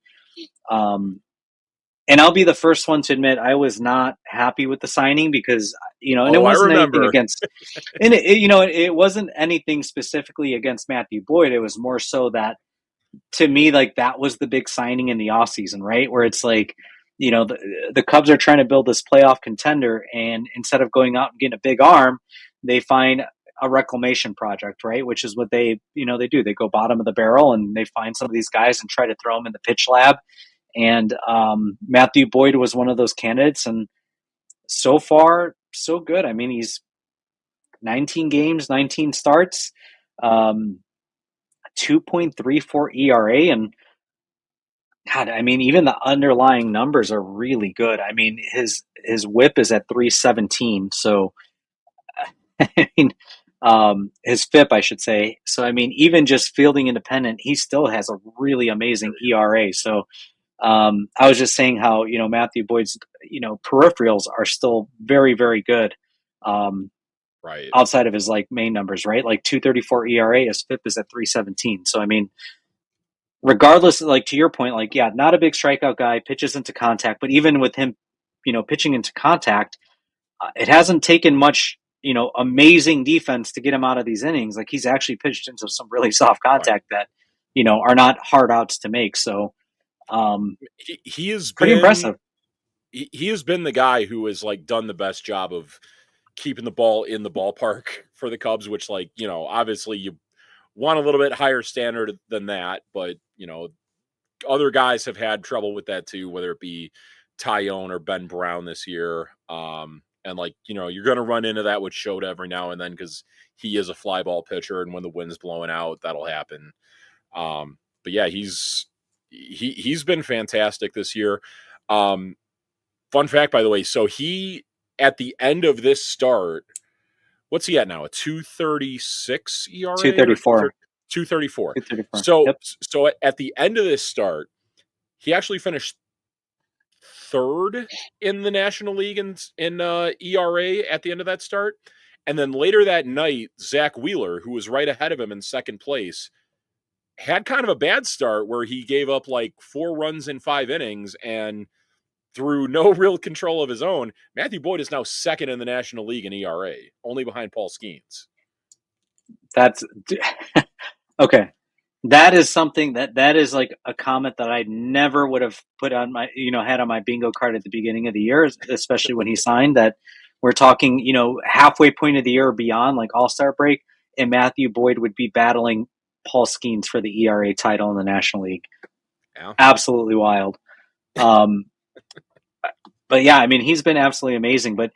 and I'll be the first one to admit I was not happy with the signing because, and it Oh, I wasn't anything remember. against, and it wasn't anything specifically against Matthew Boyd. It was more so that to me, like that was the big signing in the offseason, right? Where it's like, the Cubs are trying to build this playoff contender, and instead of going out and getting a big arm, they find a reclamation project, right? Which is what they do. They go bottom of the barrel and they find some of these guys and try to throw them in the pitch lab. And Matthew Boyd was one of those candidates, and so far so good. I mean, he's 19 games, 19 starts, 2.34 ERA, and God, I mean, even the underlying numbers are really good. I mean, his WHIP is at 317, so I mean, his FIP, I should say. So I mean, even just fielding independent, he still has a really amazing ERA. So I was just saying how Matthew Boyd's peripherals are still very very good. Right. Outside of his like main numbers, right? Like 234 ERA, his FIP is at 317. So I mean, regardless, like to your point, like yeah, not a big strikeout guy, pitches into contact, but even with him, pitching into contact, it hasn't taken much, amazing defense to get him out of these innings. Like he's actually pitched into some really soft Right. contact that, are not hard outs to make. So, He has pretty been impressive. he has been the guy who has like done the best job of keeping the ball in the ballpark for the Cubs, which like, obviously you want a little bit higher standard than that, but other guys have had trouble with that too, whether it be Tyone or Ben Brown this year. And like, you're going to run into that with Shota every now and then because he is a fly ball pitcher, and when the wind's blowing out, that'll happen. But yeah, he's been fantastic this year. Fun fact, by the way, so he at the end of this start, what's he at now? A 236 ERA or 234. 234. 234. So Yep. so at the end of this start, he actually finished third in the National League in ERA at the end of that start. And then later that night, Zach Wheeler, who was right ahead of him in second place, had kind of a bad start where he gave up like 4 runs in 5 innings, and through no real control of his own, Matthew Boyd is now second in the National League in ERA, only behind Paul Skeens. That's okay. That is something that is like a comment that I never would have put on my, had on my bingo card at the beginning of the year, especially when he signed that. We're talking, halfway point of the year or beyond, like All-Star break, and Matthew Boyd would be battling Paul Skeens for the ERA title in the National League. Yeah. Absolutely wild. But yeah, I mean, he's been absolutely amazing. But,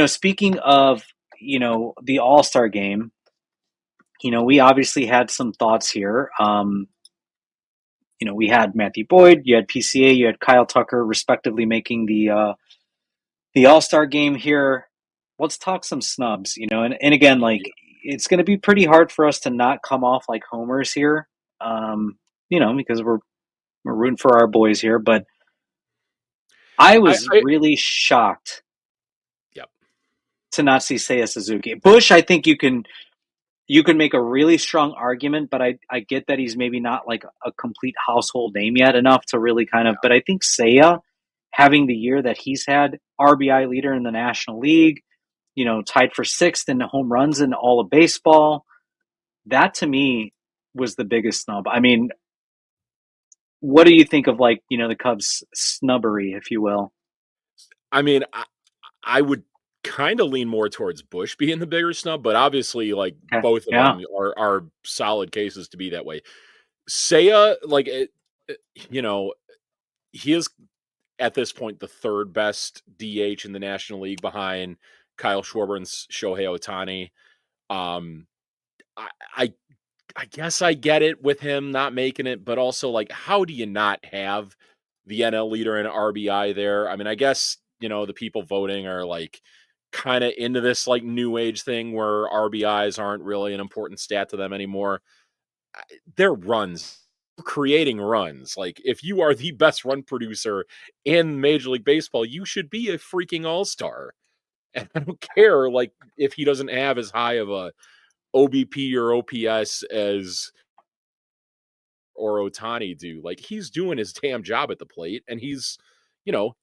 speaking of, the All-Star game, we obviously had some thoughts here. We had Matthew Boyd, you had PCA, you had Kyle Tucker, respectively, making the All Star game here. Let's talk some snubs, and again, like it's going to be pretty hard for us to not come off like homers here, because we're rooting for our boys here. But I was I really shocked Yep. to not see Seiya Suzuki. Bush, I think you can make a really strong argument, but I get that he's maybe not like a complete household name yet enough to really kind of. But I think Seiya, having the year that he's had, RBI leader in the National League, tied for 6th in home runs in all of baseball, that to me was the biggest snub. I mean, what do you think of like the Cubs snubbery, if you will? I mean, I would kind of lean more towards Bush being the bigger snub, but obviously, like Okay. both of Yeah. them are solid cases to be that way. Seiya, like you know, he is at this point the third best DH in the National League behind Kyle Schwarber and Shohei Ohtani. Um, I, I I guess I get it with him not making it, but also like, how do you not have the NL leader in RBI there? I mean, I guess the people voting are like kind of into this like new age thing where RBIs aren't really an important stat to them anymore. They're runs, creating runs. Like, if you are the best run producer in Major League Baseball, you should be a freaking all star. And I don't care like if he doesn't have as high of a OBP or OPS as or Ohtani do. Like, he's doing his damn job at the plate, and he's, you know,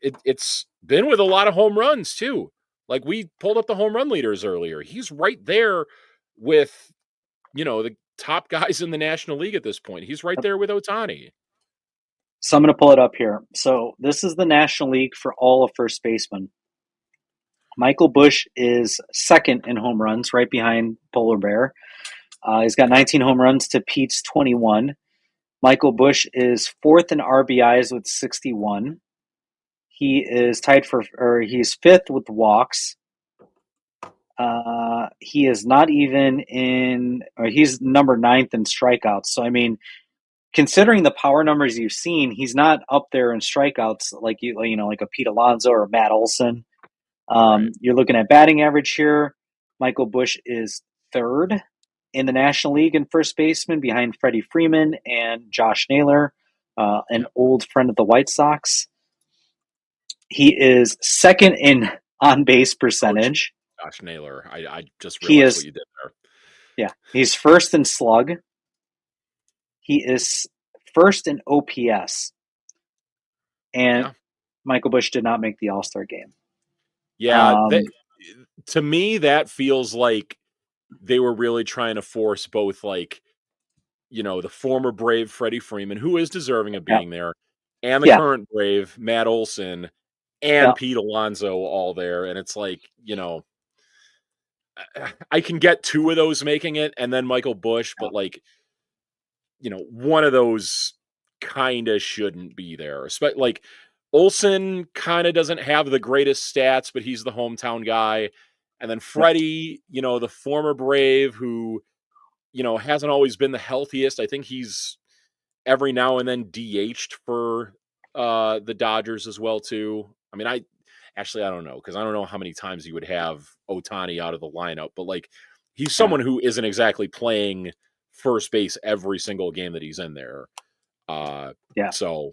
it's been with a lot of home runs too. Like, we pulled up the home run leaders earlier. He's right there with the top guys in the National League at this point. He's right there with Ohtani. So I'm going to pull it up here. So this is the National League for all of first basemen. Michael Bush is second in home runs, right behind Polar Bear. He's got Okay. 19 home runs to Pete's 21. Michael Bush is fourth in RBIs with 61. He is tied for, or he's fifth with walks. He is not even in, or he's number ninth in strikeouts. So, I mean, considering the power numbers you've seen, he's not up there in strikeouts like like a Pete Alonso or Matt Olson. Right. You're looking at batting average here. Michael Bush is third in the National League in first baseman behind Freddie Freeman and Josh Naylor, an Yep. old friend of the White Sox. He is second in on base Coach percentage. Josh Naylor. I just He realized what is, you did there. yeah, he's first in slug. He is first in OPS. And Yeah. Michael Bush did not make the All Star game. Yeah. Um, To me, that feels like they were really trying to force both, like, the former Brave Freddie Freeman, who is deserving of yeah, being there, and the yeah, current Brave Matt Olson yeah, and Pete Alonso all there. And it's like, I can get two of those making it and then Michael Bush, yeah, but like, one of those kind of shouldn't be there. Like Olson kind of doesn't have the greatest stats, but he's the hometown guy. And then yeah, Freddie, the former Brave who, hasn't always been the healthiest. I think he's every now and then DH'd for the Dodgers as well too. I mean, I don't know because I don't know how many times he would have Otani out of the lineup, but like he's yeah, someone who isn't exactly playing first base every single game that he's in there. Uh, yeah, so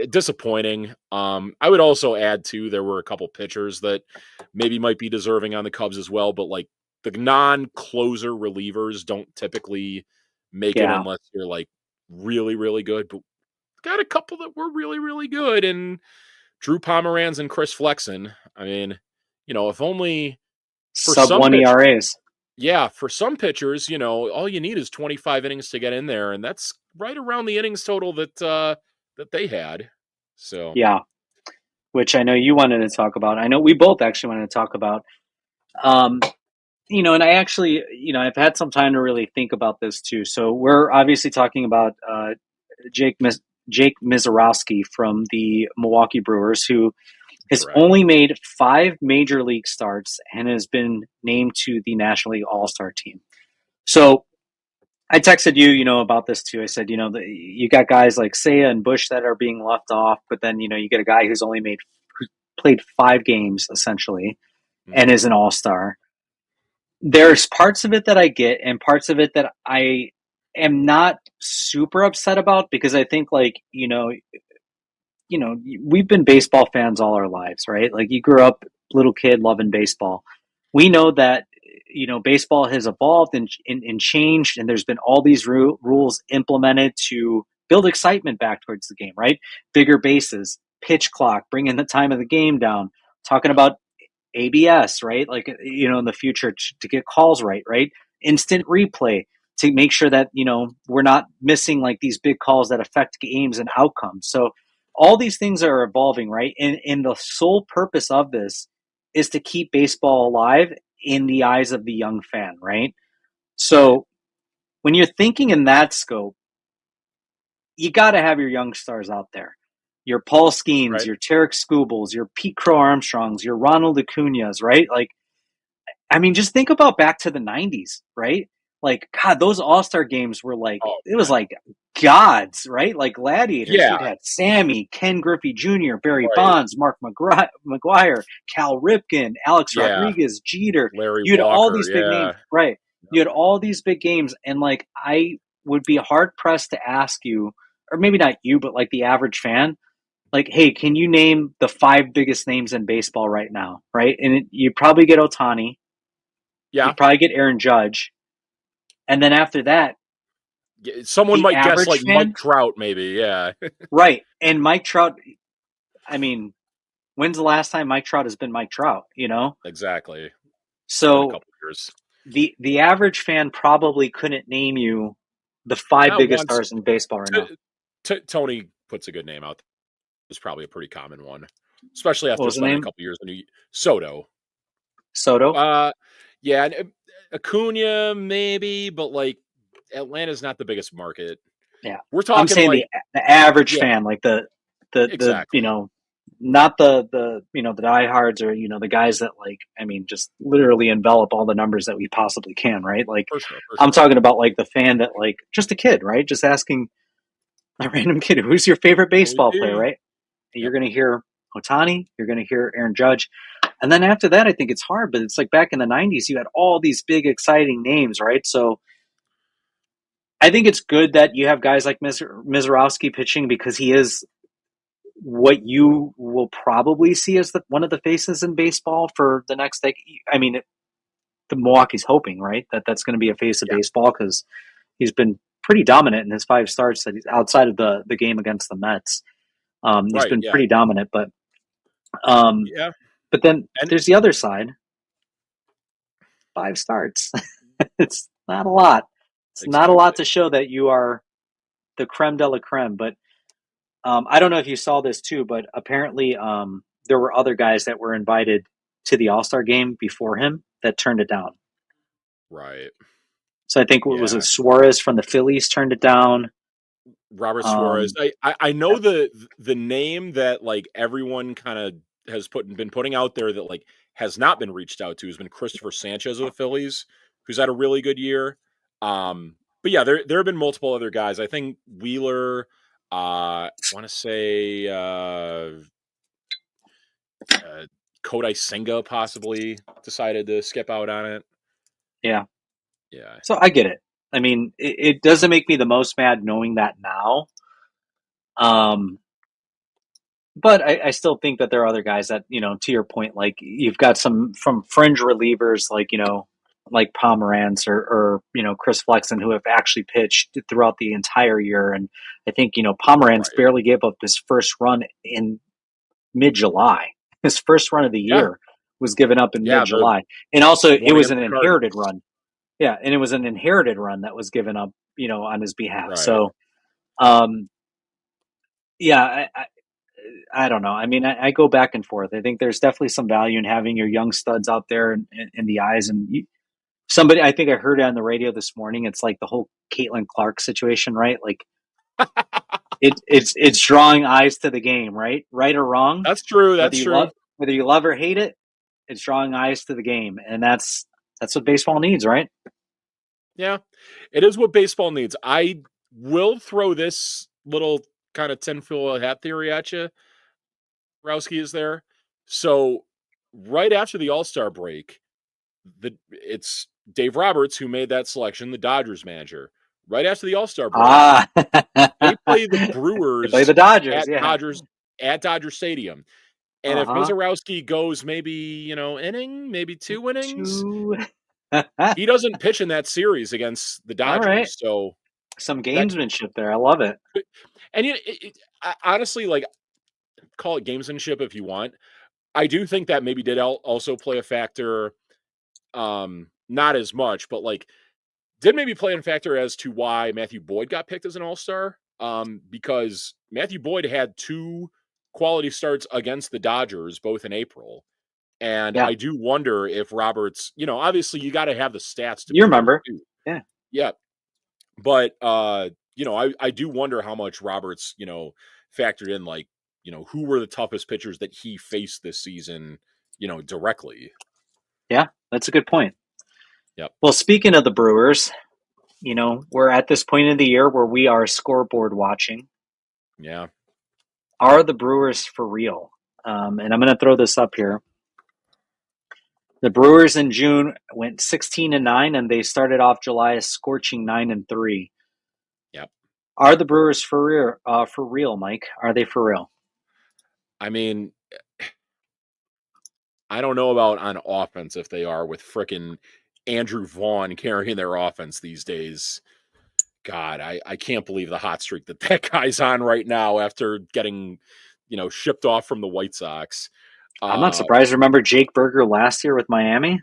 disappointing. I would also add too there were a couple pitchers that maybe might be deserving on the Cubs as well, but like the non-closer relievers don't typically make it yeah. unless you're like really really good. But got a couple that were really really good, and Drew Pomeranz and Chris Flexen. I mean, if only for Sub some one pitch, ERAs. yeah, for some pitchers, all you need is 25 innings to get in there, and that's right around the innings total that they had. So, Yeah, which I know you wanted to talk about. I know we both actually wanted to talk about. Um, and I actually, I've had some time to really think about this too. So we're obviously talking about Jake Jake Mizorowski from the Milwaukee Brewers, who has correct. only made 5 major league starts and has been named to the National League All Star team. So I texted you, about this too. I said, you got guys like Seiya and Bush that are being left off, but then you get a guy who's played 5 games essentially and Mhm. is an all star. There's parts of it that I get, and parts of it that I am not super upset about because I think we've been baseball fans all our lives, right? Like you grew up little kid loving baseball. We know that baseball has evolved and changed, and there's been all these rules implemented to build excitement back towards the game, right? Bigger bases, pitch clock, bringing the time of the game down, talking Yep. about ABS, right? Like in the future to get calls right, right? Instant replay to make sure that we're not missing like these big calls that affect games and outcomes. So all these things are evolving, right? And the sole purpose of this is to keep baseball alive in the eyes of the young fan, right? Right. So when you're thinking in that scope, you got to have your young stars out there. Your Paul Skeens, Right. your Tarek Skubals, your Pete Crow Armstrongs, your Ronald Acuna's, right? Like, I mean, just think about back to the 90s, right? Like, God, those All Star games were like, Oh it was man. like gods, right? Like gladiators. Yeah. You'd had Sammy, Ken Griffey Jr., Barry Right. Bonds, Mark McGuire, Cal Ripken, Alex Yeah. Rodriguez, Jeter. Larry You had all Walker. these big names, Yeah. right? Yep. You had all these big games. And like, I would be hard pressed to ask you, or maybe not you, but like the average fan, like, hey, can you name the 5 biggest names in baseball right now? Right. And you probably get Otani. Yeah. You'd probably get Aaron Judge. And then after that, Someone the might guess average like Mike fan, Trout, maybe. Yeah. right? And Mike Trout, I mean, when's the last time Mike Trout has been Mike Trout? Exactly. It's been a So couple years. the average fan probably couldn't name you the five Not biggest once. stars in baseball right now. Tony puts a good name out. It's probably a pretty common one. especially What after was the spending a name? couple years in Soto. Soto. Uh, yeah, and Acuna maybe, but like Atlanta's not the biggest market. Yeah, We're I'm talking saying like the average yeah, fan, like the exactly not the the diehards or the guys that like just literally envelop all the numbers that we possibly can, right? Like for sure, for I'm sure. talking about like the fan that like just a kid, right? Just asking a random kid who's your favorite Joey baseball player, B. right? And you're Yep. going to hear Otani, you're going to hear Aaron Judge, and then after that, I think it's hard. But it's like back in the '90s, you had all these big, exciting names, right? So I think it's good that you have guys like Mizorowski pitching because he is what you will probably see as one of the faces in baseball for the next decade. I mean, the Milwaukee's hoping, right, that that's going to be a face of Yeah. baseball because he's been pretty dominant in his 5 starts that he's outside of the game against the Mets. He's Right. been Yeah. pretty dominant, um, Yeah. but then And there's the other side. 5 starts. It's not a lot. It's not a lot exactly. to show that you are the creme de la creme. But I don't know if you saw this too, but apparently there were other guys that were invited to the All Star game before him that turned it down. Right. So I think what was it? Yeah. Suarez from the Phillies turned it down. Robert Suarez. Um, I know the name that like everyone kind of has been putting out there that like has not been reached out to has been Christopher Sanchez of the Phillies, who's had a really good year. But yeah, there have been multiple other guys. I think Wheeler. Want to say Kodai Senga possibly decided to skip out on it. yeah. Yeah. So I get it. I mean, it doesn't make me the most mad knowing that now. Um, but I still think that there are other guys that, to your point, like you've got some from fringe relievers, like, like Pomerantz or Chris Flexen, who have actually pitched throughout the entire year. And I think, Pomerantz Right. barely gave up his first run in mid July. His first run of the Yeah. year was given up in mid Yeah. The July. And also, it one was against an the inherited Cardinals. run. Yeah. And it was an inherited run that was given up, on his behalf. Right. So, um, yeah, I don't know. I mean, I go back and forth. I think there's definitely some value in having your young studs out there in the eyes. And somebody, I think I heard it on the radio this morning. It's like the whole Caitlin Clark situation, right? Like it's drawing eyes to the game, right? Right or wrong, That's true. whether That's you true. love or hate it, it's drawing eyes to the game, and that's what baseball needs, right? Yeah, it is what baseball needs. I will throw this little kind of tinfoil hat theory at you. Rowski is there. So right after the All-Star break, it's Dave Roberts who made that selection, the Dodgers manager. Right after the All-Star break, Ah, they play the they play the Brewers Dodgers, at yeah. Dodger Stadium. And Uh if huh. Mizorowski goes maybe, inning, maybe 2 innings, Two. he doesn't pitch in that series against the All right, Dodgers. So some that gamesmanship there. I love it. and honestly, like call it gamesmanship if you want. I do think that maybe did also play a factor. Not as much, but like did maybe play a factor as to why Matthew Boyd got picked as an all-star. Because Matthew Boyd had 2 quality starts against the Dodgers, both in April. And Yeah, I do wonder if Roberts, obviously you got to have the stats to you be there remember? too. Yeah, Yeah. But I do wonder how much Roberts, factored in like, who were the toughest pitchers that he faced this season, directly. yeah, that's a good point. Yep. Well, speaking of the Brewers, we're at this point in the year where we are scoreboard watching. Yeah. Are the Brewers for real? And I'm going to throw this up here. The Brewers in June went 16-9, and they started off July a scorching 9-3. Yep. Are the Brewers for real? For real, Mike? Are they for real? I mean, I don't know about on offense if they are with frickin' Andrew Vaughn carrying their offense these days. God, I can't believe the hot streak that guy's on right now after getting, shipped off from the White Sox. I'm not Uh, surprised. Remember Jake Berger last year with Miami?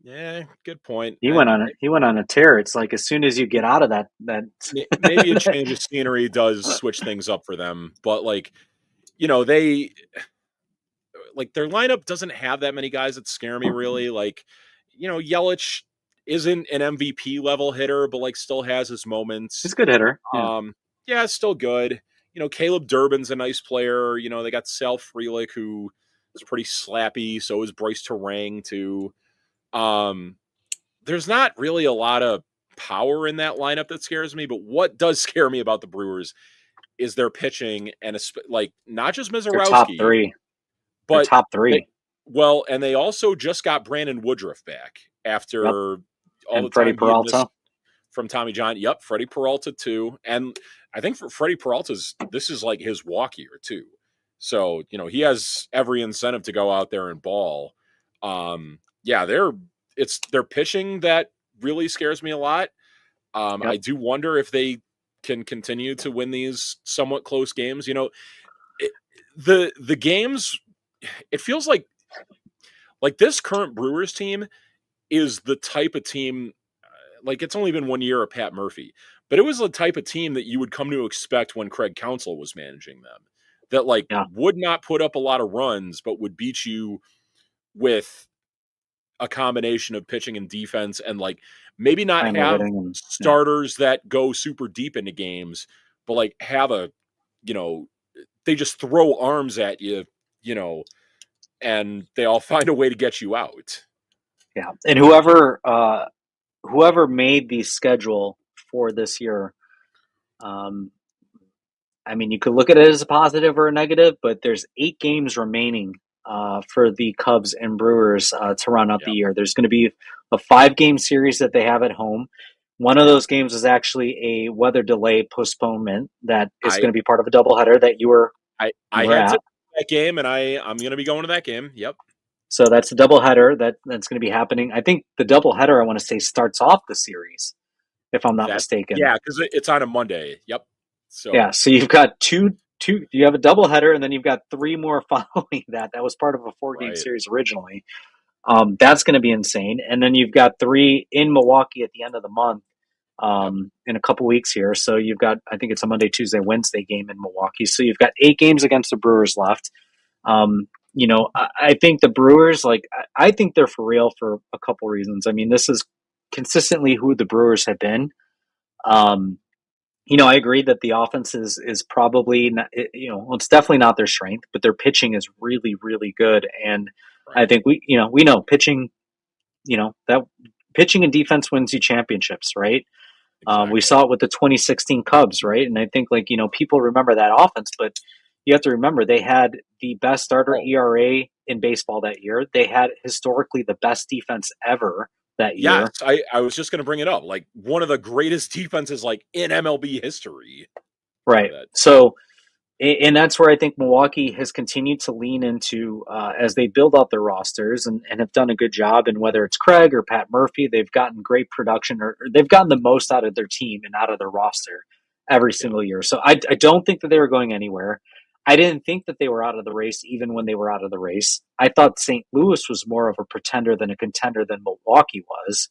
yeah, good point. He went And on a tear. It's like as soon as you get out of that maybe a change of scenery does switch things up for them, but like, they like their lineup doesn't have that many guys that scare me really. Like, Yelich isn't an MVP level hitter, but like still has his He's moments. a good hitter. Yeah. Yeah, it's still good. Caleb Durbin's a nice player. They got Sal Frelick, who is pretty slappy. So is Bryce Terang too. There's not really a lot of power in that lineup that scares me. But what does scare me about the Brewers is their pitching, and like not just They're top Mizorowski, three. They're but top they, three. well, and they also just got Brandon Woodruff back Yep. after all the And Freddie time he had missed Peralta. from Tommy John. Yep, Freddie Peralta too. And I think for Freddie Peralta's, this is like his walk year too. So, he has every incentive to go out there and ball. Yeah, it's their pitching that really scares me a lot. Yep. I do wonder if they can continue to win these somewhat close games. The games, it feels like this current Brewers team is the type of team, like it's only been 1 year of Pat Murphy, but it was the type of team that you would come to expect when Craig Counsell was managing them, that like Yeah. would not put up a lot of runs, but would beat you with a combination of pitching and defense, and like maybe not Finally have hitting and starters that go super deep into games, but like have they just throw arms at you, and they all find a way to get you out. yeah. And whoever made the schedule for this year, I mean, you could look at it as a positive or a negative, but there's 8 games remaining for the Cubs and Brewers to run out the Yep. year. There's going to be a 5-game series that they have at home. One of those games is actually a weather delay postponement that is going to be part of a doubleheader that you were I at. had to that game, and I'm going to be going to that game. Yep. So that's a doubleheader that's going to be happening. I think the doubleheader, I want to say, starts off the series, if I'm not mistaken. Yeah, because it's on a Monday. Yep. So yeah, so you've got two. You have a doubleheader, and then you've got 3 more following that. That was part of a 4-game series originally. That's going to be insane. And then you've got 3 in Milwaukee at the end of the month in a couple weeks here. So you've got, I think it's a Monday, Tuesday, Wednesday game in Milwaukee. So you've got 8 games against the Brewers left. I think the Brewers, I think they're for real for a couple reasons. I mean, this is consistently who the Brewers have been. I agree that the offense is probably not, it's definitely not their strength, but their pitching is really, really good. And I think we know pitching, that pitching and defense wins you championships, right? Exactly. We saw it with the 2016 Cubs, right? And I think people remember that offense, but you have to remember they had the best starter ERA in baseball that year. They had historically the best defense ever that year. Yes, I was just going to bring it up. Like one of the greatest defenses like in MLB history. Right. So, and that's where I think Milwaukee has continued to lean into as they build out their rosters and have done a good job. And whether it's Craig or Pat Murphy, they've gotten great production or they've gotten the most out of their team and out of their roster every single year. So I don't think that they were going anywhere. I didn't think that they were out of the race even when they were out of the race. I thought St. Louis was more of a pretender than a contender than Milwaukee was.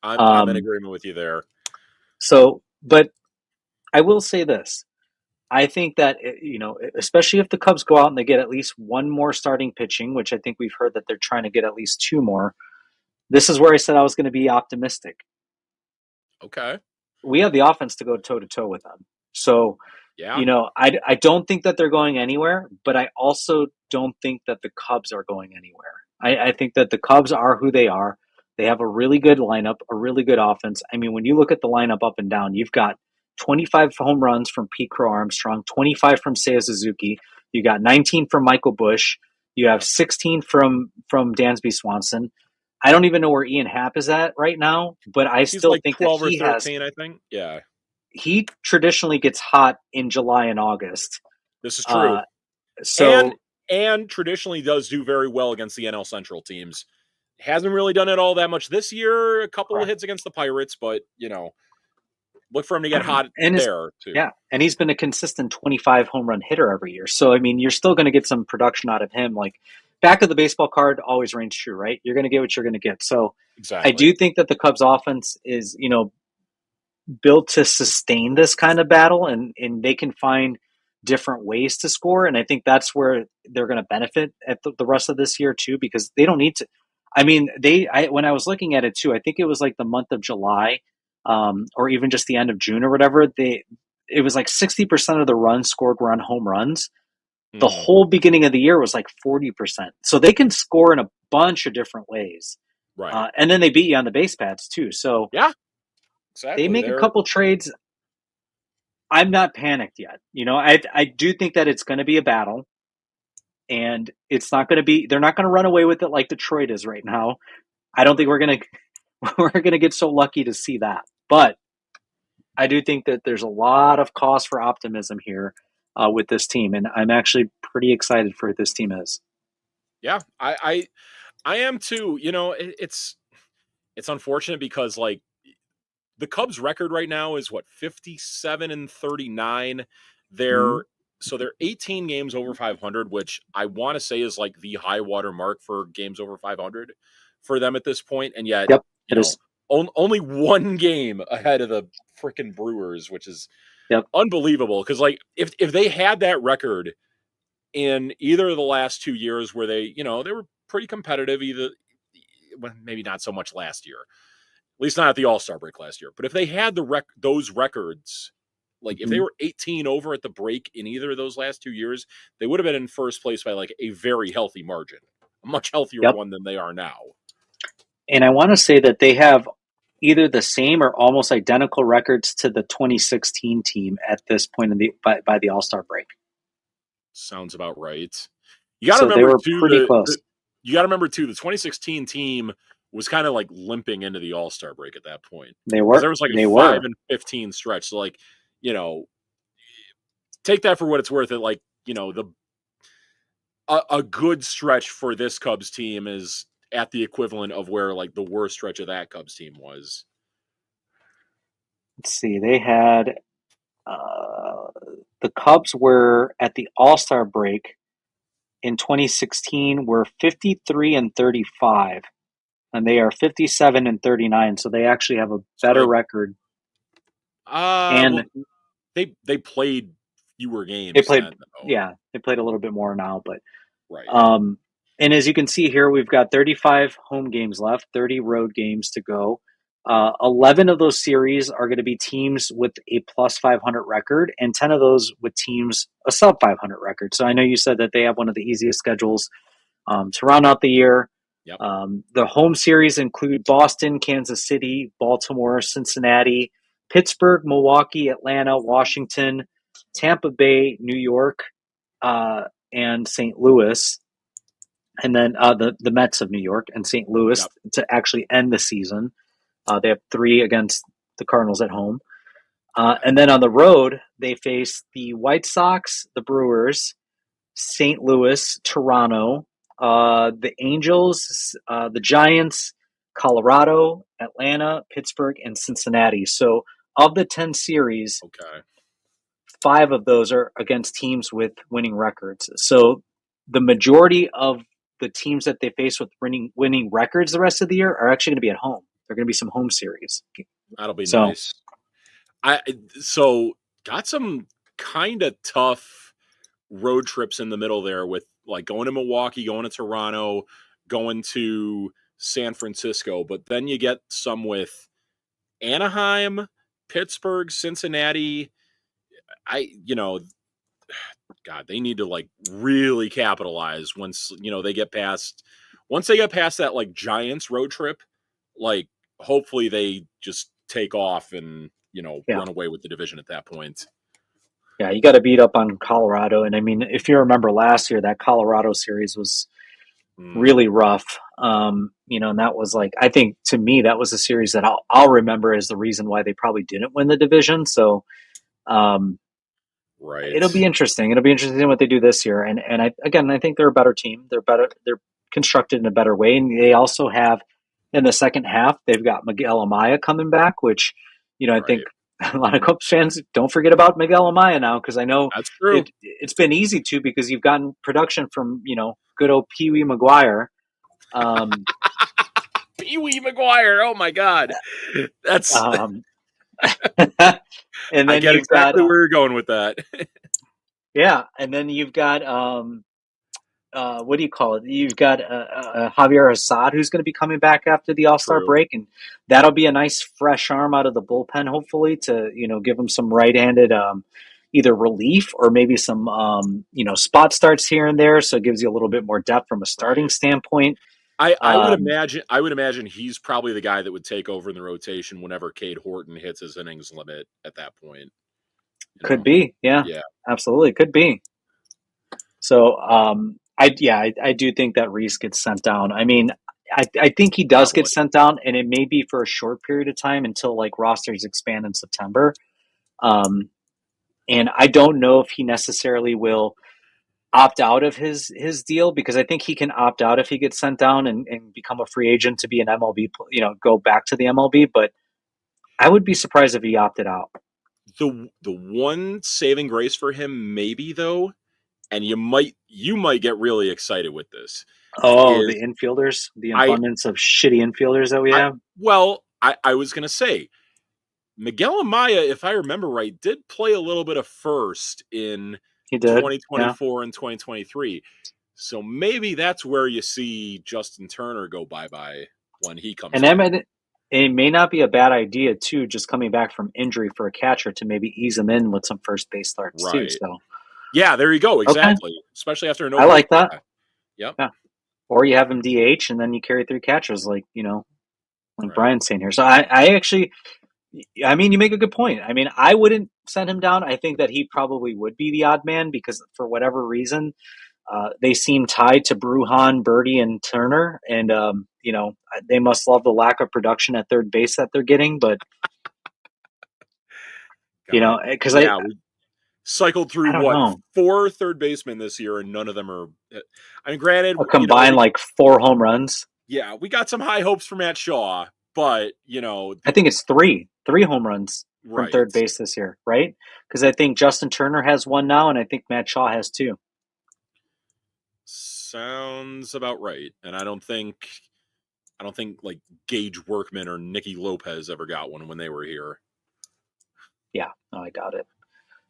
I'm in agreement with you there. So, but I will say this. I think that, especially if the Cubs go out and they get at least 1 more starting pitching, which I think we've heard that they're trying to get at least 2 more. This is where I said I was going to be optimistic. Okay. We have the offense to go toe-to-toe with them. So, yeah. I don't think that they're going anywhere, but I also don't think that the Cubs are going anywhere. I think that the Cubs are who they are. They have a really good lineup, a really good offense. I mean, when you look at the lineup up and down, you've got 25 home runs from Pete Crow Armstrong, 25 from Seiya Suzuki. You got 19 from Michael Busch. You have 16 from Dansby Swanson. I don't even know where Ian Happ is at right now, but I still like think 12 that he or 13, I think. Yeah. He traditionally gets hot in July and August. This is true. And traditionally does do very well against the NL Central teams. Hasn't really done it all that much this year. A couple of hits against the Pirates, but look for him to get hot there too. Yeah, and he's been a consistent 25 home run hitter every year. So I mean, you're still going to get some production out of him. Like back of the baseball card always reigns true, right? You're going to get what you're going to get. So exactly. I do think that the Cubs offense is, built to sustain this kind of battle, and they can find different ways to score, and I think that's where they're going to benefit at the rest of this year too, because they don't need to. I mean, when I was looking at it too, I think it was like the month of July, or even just the end of June or whatever. It was like 60% of the runs scored were on home runs. The Mm, whole beginning of the year was like 40%. So they can score in a bunch of different ways. right. And then they beat you on the base paths too. So Yeah, they exactly. make a They're couple trades. I'm not panicked yet. I do think that it's going to be a battle, and it's not going to be. They're not going to run away with it like Detroit is right now. I don't think right. we're gonna get so lucky to see that. But I do think that there's a lot of cause for optimism here with this team, and I'm actually pretty excited for what this team is. Yeah, I am too. It's unfortunate because like the Cubs record right now is what 57-39. Mm-hmm. They're 18 games over 500, which I want to say is like the high water mark for games over 500 for them at this point, and yet Yep, you it know is. only one game ahead of the freaking Brewers, which is Yep. unbelievable. Because like if they had that record in either of the last 2 years where they were pretty competitive, either well, maybe not so much last year, at least not at the All-Star break last year. But if they had those records, like if they Mm-hmm. were 18 over at the break in either of those last 2 years, they would have been in first place by like a very healthy margin, a much healthier Yep. one than they are now. And I want to say that they have either the same or almost identical records to the 2016 team at this point in by the All Star break. Sounds about right. You got to So they remember were too pretty close. the 2016 team was kind of like limping into the All-Star break at that point They because were. there was like a They 5 were. and 15 stretch. So like, you know, take that for what it's worth. It like, the a good stretch for this Cubs team is at the equivalent of where like the worst stretch of that Cubs team was. Let's see. They had uh, the Cubs were at the All Star break in 2016 were 53-35, and they are 57-39. So they actually have a So better record, well, and they played fewer they games played. then though. Yeah, they played a little bit more now, but Right. um, and as you can see here, we've got 35 home games left, 30 road games to go. 11 of those series are going to be teams with a plus 500 record, and 10 of those with teams a sub 500 record. So I know you said that they have one of the easiest schedules to round out the year. Yep. The home series include Boston, Kansas City, Baltimore, Cincinnati, Pittsburgh, Milwaukee, Atlanta, Washington, Tampa Bay, New York, and St. Louis, and then the Mets of New York and St. Louis Yep. to actually end the season. They have 3 against the Cardinals at home. Okay. And then on the road, they face the White Sox, the Brewers, St. Louis, Toronto, the Angels, the Giants, Colorado, Atlanta, Pittsburgh, and Cincinnati. So of the 10 series, Okay. 5 of those are against teams with winning records. So the majority of the teams that they face with winning records the rest of the year are actually going to be at home. They're going to be some home series. That'll be So nice. I so got some kind of tough road trips in the middle there with like going to Milwaukee, going to Toronto, going to San Francisco, but then you get some with Anaheim, Pittsburgh, Cincinnati. God, they need to like really capitalize once they get past that like Giants road trip, like hopefully they just take off and, yeah, run away with the division at that point. yeah, you got to beat up on Colorado. And I mean, if you remember last year, that Colorado series was Mm, really rough. And that was like, I think to me, that was a series that I'll remember as the reason why they probably didn't win the division. So um, it'll be right. interesting. It'll be interesting what they do this year. And I think they're a better team. They're better. They're constructed in a better way. And they also have in the second half, they've got Miguel Amaya coming back, which, I think Right. a lot of Cubs fans don't forget about Miguel Amaya now, because I know That's true. it's been easy to, because you've gotten production from, good old Pee Wee McGuire. Um, Pee Wee McGuire. Oh my God. That's um, and I then get you've got exactly where you're going with that. Yeah, and then you've got what do you call it? You've got Javier Assad who's going to be coming back after the All Star True. break, and that'll be a nice fresh arm out of the bullpen, hopefully to give him some right-handed either relief or maybe some spot starts here and there, so it gives you a little bit more depth from a starting Right. standpoint. I would Um, imagine he's probably the guy that would take over in the rotation whenever Cade Horton hits his innings limit at that point. You could know? be, yeah, Yeah, absolutely, could be. So I do think that Reese gets sent down. I mean, I think he does get probably. sent down, and it may be for a short period of time until like rosters expand in September. Um, and I don't know if he necessarily will opt out of his deal because I think he can opt out if he gets sent down and become a free agent to be an MLB, go back to the MLB. But I would be surprised if he opted out. The one saving grace for him, maybe though, and you might get really excited with this, Oh, the is infielders, the I abundance of shitty infielders that we I have. well, I was gonna say Miguel Amaya, if I remember right, did play a little bit of first in He did, yeah. 2024 and 2023. So maybe that's where you see Justin Turner go bye bye when he comes And that back. it may not be a bad idea too, just coming back from injury for a catcher to maybe ease him in with some first base starts too. Right. So Yeah, there you go. okay, Exactly. Especially after an I opening. like that. Yeah. Yep. Yeah, or you have him DH and then you carry three catchers, like Right. Brian's saying here. So I actually, I mean, you make a good point. I mean, I wouldn't send him down. I think that he probably would be the odd man because for whatever reason, they seem tied to Bruhan, Birdie, and Turner, and they must love the lack of production at third base that they're getting, but. God. Because Yeah, we cycled through I don't what, know, four third basemen this year, and none of them are. I mean, granted, a combined like 4 home runs. we got some high hopes for Matt Shaw, but I think it's three home runs from right. third base this year, right? Because I think Justin Turner has one now, and I think Matt Shaw has two. Sounds about right. And I don't think like Gage Workman or Nicky Lopez ever got one when they were here. Yeah, no, I doubt it.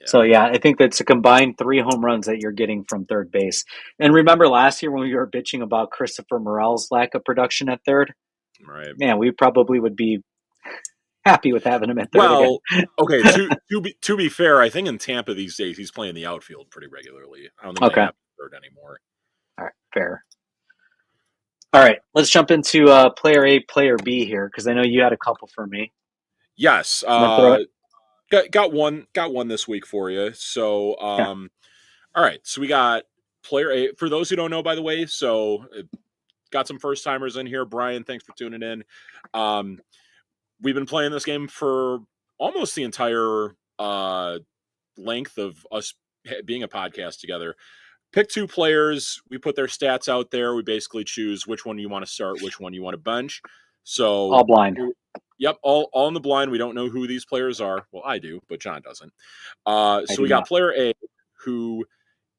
So Yeah. yeah, I think that's a combined 3 home runs that you're getting from third base. And remember last year when we were bitching about Christopher Morel's lack of production at third? Right. Man, we probably would be happy with having him at third again. Well, okay, to be fair, I think in Tampa these days he's playing the outfield pretty regularly. I don't think they Okay, have third anymore. all right, fair. All right, let's jump into player A, player B here because I know you had a couple for me. Yes. I'm gonna throw it. Got one this week for you. So Yeah, all right. So we got player A. For those who don't know, by the way, so got some first timers in here. Brian, thanks for tuning in. Um, we've been playing this game for almost the entire length of us being a podcast together. Pick two players. We put their stats out there. We basically choose which one you want to start, which one you want to bench. So, all blind. yep, all in the blind. We don't know who these players are. Well, I do, but John doesn't. I So do we got not. player A, who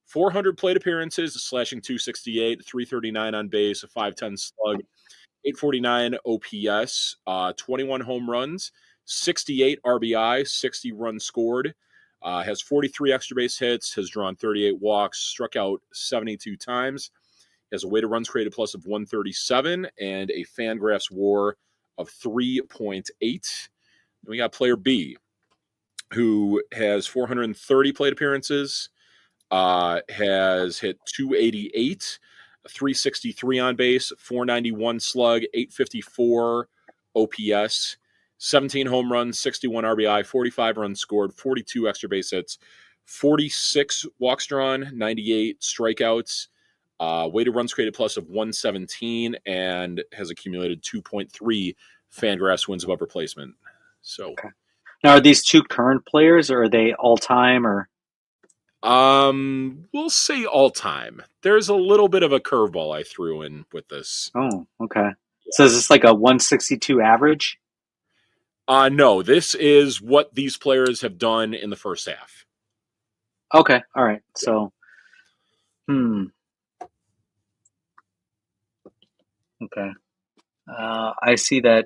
400 plate appearances, slashing 268, 339 on base, a 510 slug, 849 OPS, 21 home runs, 68 RBI, 60 runs scored, has 43 extra base hits, has drawn 38 walks, struck out 72 times, has a weighted runs created plus of 137, and a Fangraphs WAR of 3.8. Then we got player B, who has 430 plate appearances, has hit 288, 363 on base, 491 slug, 854 OPS, 17 home runs, 61 RBI, 45 runs scored, 42 extra base hits, 46 walks drawn, 98 strikeouts, weighted runs created plus of 117, and has accumulated 2.3 Fangraphs wins above replacement. So, Okay. Now, are these two current players, or are they all time? Or we'll say all time. There's a little bit of a curveball I threw in with this. oh, okay. So is this like a 162 average? No, this is what these players have done in the first half. Okay, all right. Yeah. So, okay. I see that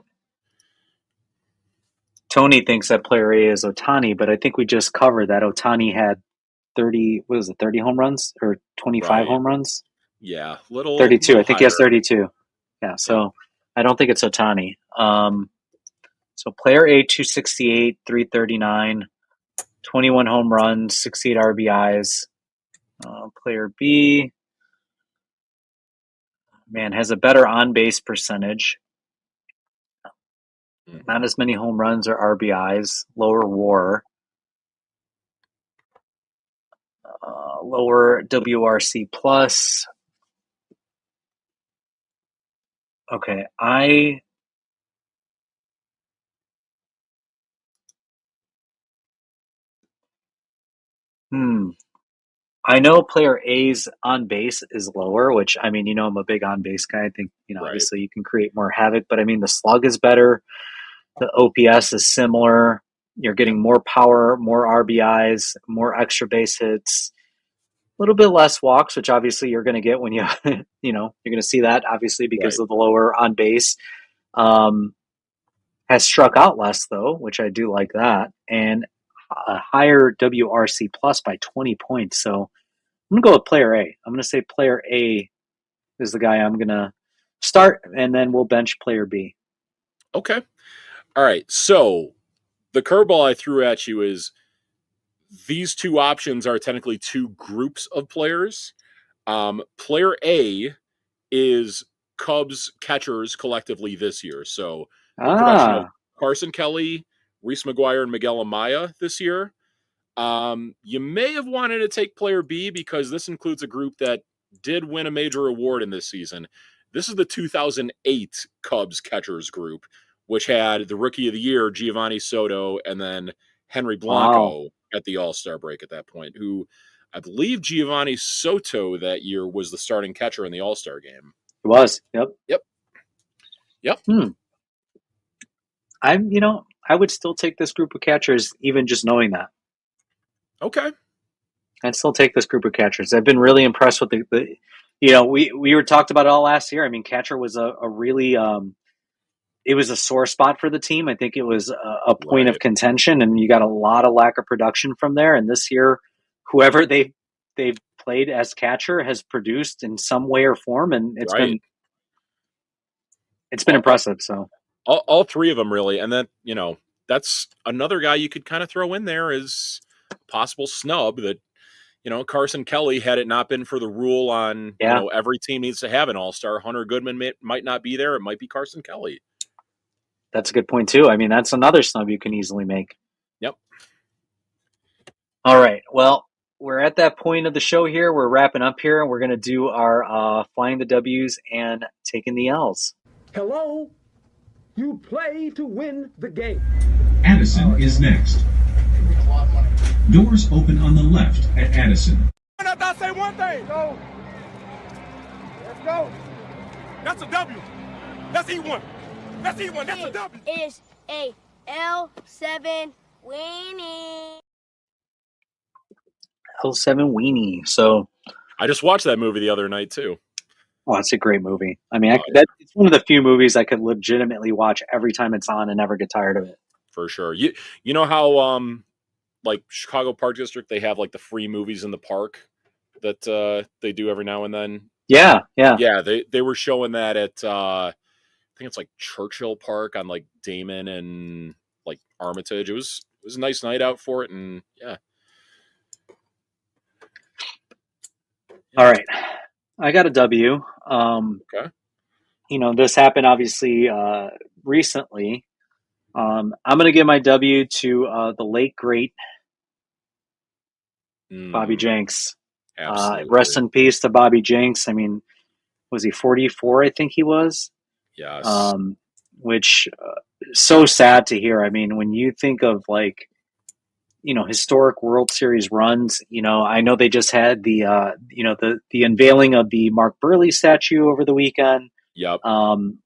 Tony thinks that player A is Otani, but I think we just covered that Otani had 30. What is it? 30 home runs or 25 Right. home runs? Yeah. Little 32. I think he has higher. 32. Yeah. Yep. So I don't think it's Otani. So player A, 268, 339, 21 home runs, 68 RBIs. Player B, man, has a better on base percentage, not as many home runs or RBIs, lower WAR, lower WRC plus. Okay, hmm. I know player A's on base is lower, which I mean, I'm a big on base guy. I think, Right. obviously you can create more havoc, but I mean, the slug is better. The OPS is similar. You're Yep. getting more power, more RBIs, more extra base hits, a little bit less walks, which obviously you're going to get when you're going to see that obviously because Right. of the lower on base. Um, has struck out less though, which I do like that, and a higher WRC plus by 20 points. So I'm going to go with player A. I'm going to say player A is the guy I'm going to start, and then we'll bench player B. Okay. All right. So the curveball I threw at you is these two options are technically two groups of players. Player A is Cubs catchers collectively this year. So the production of Ah, Carson Kelly, Reese McGuire, and Miguel Amaya this year. You may have wanted to take player B because this includes a group that did win a major award in this season. This is the 2008 Cubs catchers group, which had the rookie of the year, Giovanni Soto, and then Henry wow. Blanco at the All-Star break at that point, who I believe Giovanni Soto that year was the starting catcher in the All-Star game. It was. Yep. Yep. Yep. Hmm. I would still take this group of catchers, even just knowing that. Okay. I'd still take this group of catchers. I've been really impressed with we were talked about it all last year. I mean, catcher was a really it was a sore spot for the team. I think it was a point of Right. contention, and you got a lot of lack of production from there. And this year, whoever they've played as catcher has produced in some way or form, and it's Right. been All, impressive. So all three of them really, and then that's another guy you could kind of throw in there as possible snub that Carson Kelly, had it not been for the rule on yeah, every team needs to have an all-star, Hunter Goodman might not be there. It might be Carson Kelly. that's a good point too. I mean, that's another snub you can easily make. Yep. All right. Well, we're at that point of the show here. We're wrapping up here, and we're going to do our flying the W's and taking the L's. Hello? You play to win the game. Addison is next. Doors open on the left at Addison. After I say one thing, go. Let's go. That's a W. That's E1. That's E1. That's a W. Is a L7 winning. L7 Weenie. So, I just watched that movie the other night too. oh, it's a great movie. I mean, Yeah. it's one of the few movies I could legitimately watch every time it's on and never get tired of it. For sure. You know how like Chicago Park District, they have like the free movies in the park that they do every now and then. Yeah, yeah. Yeah, they were showing that at I think it's like Churchill Park on like Damon and like Armitage. It was a nice night out for it, and yeah. All right. I got a W. Okay. This happened obviously recently. I'm going to give my W to the late great Bobby Jenks. Absolutely. Rest in peace to Bobby Jenks. I mean, was he 44? I think he was. Yes. Which so sad to hear. I mean, when you think of like, historic World Series runs, I know they just had the unveiling of the Mark Burley statue over the weekend. Yep. And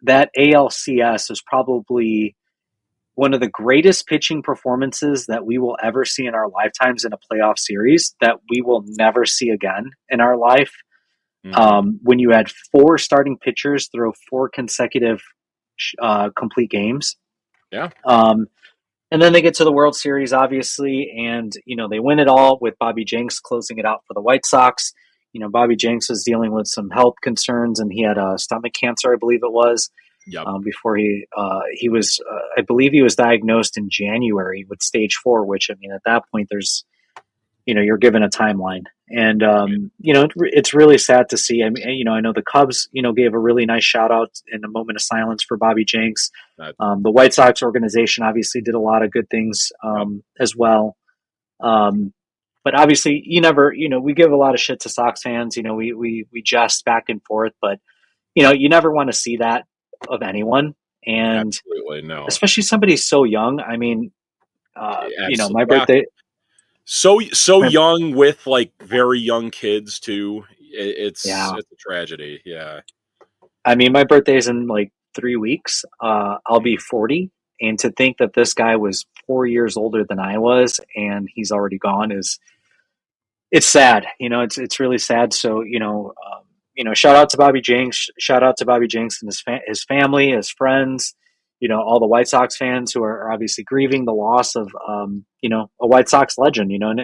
that ALCS is probably one of the greatest pitching performances that we will ever see in our lifetimes in a playoff series that we will never see again in our life. When you had four starting pitchers throw four consecutive complete games. Yeah. And then they get to the World Series, obviously, and they win it all with Bobby Jenks closing it out for the White Sox. Bobby Jenks was dealing with some health concerns, and he had stomach cancer, I believe it was, Yep. before he was, I believe he was diagnosed in January with stage 4, which, I mean, at that point, there's, you're given a timeline. And, it's really sad to see. I mean, I know the Cubs, gave a really nice shout out in a moment of silence for Bobby Jenks. That, The White Sox organization obviously did a lot of good things as well. But obviously, you never, we give a lot of shit to Sox fans. We jest back and forth, but you never want to see that of anyone, and absolutely no. especially somebody so young. I mean, my Yeah. birthday. So young with like very young kids too. It's a tragedy. Yeah. I mean, my birthday's in like 3 weeks. I'll be 40, and to think that this guy was 4 years older than I was, and he's already gone it's sad. It's really sad. So shout out to Bobby Jenks. Shout out to Bobby Jenks and his family, his friends. All the White Sox fans who are obviously grieving the loss of a White Sox legend. And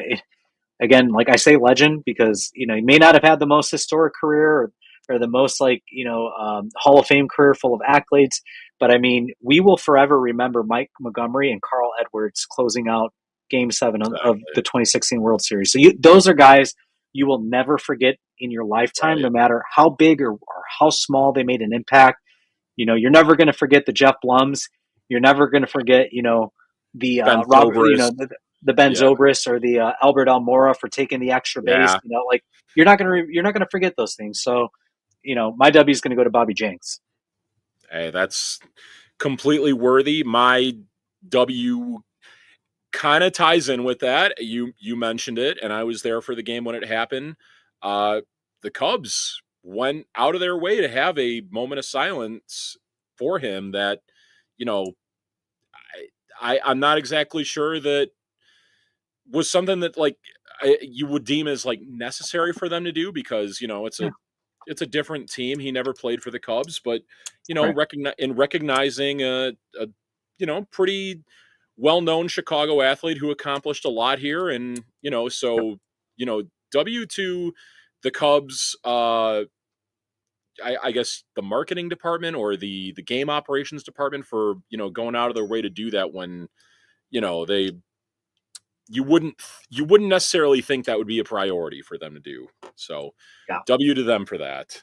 again, like I say, legend because he may not have had the most historic career or the most Hall of Fame career full of accolades, but I mean, we will forever remember Mike Montgomery and Carl Edwards closing out Game 7 of the 2016 World Series. So those are guys you will never forget in your lifetime, no matter how big or how small they made an impact. You're never going to forget the Jeff Blums. You're never going to forget, the Robert, the Ben Zobrist or the Albert Almora for taking the extra base. You're not going to forget those things. So, my W is going to go to Bobby Jenks. Hey, that's completely worthy. My W kind of ties in with that. You mentioned it, and I was there for the game when it happened. The Cubs went out of their way to have a moment of silence for him that, I'm not exactly sure that was something that like you would deem as like necessary for them to do because, it's a different team. He never played for the Cubs, but, recognizing a pretty well-known Chicago athlete who accomplished a lot here. And, W to the Cubs, I guess the marketing department or the game operations department for, going out of their way to do that when, you wouldn't necessarily think that would be a priority for them to do. So W to them for that.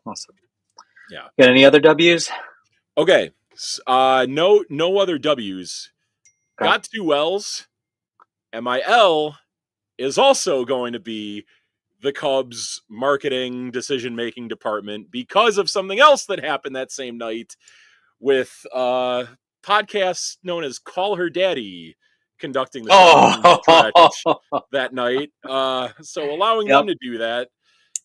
Awesome. Yeah. Got any other W's? Okay. No other W's. Okay. Got 2 L's. And my L is also going to be the Cubs marketing decision-making department because of something else that happened that same night with podcasts known as Call Her Daddy conducting the stretch that night. So allowing them to do that.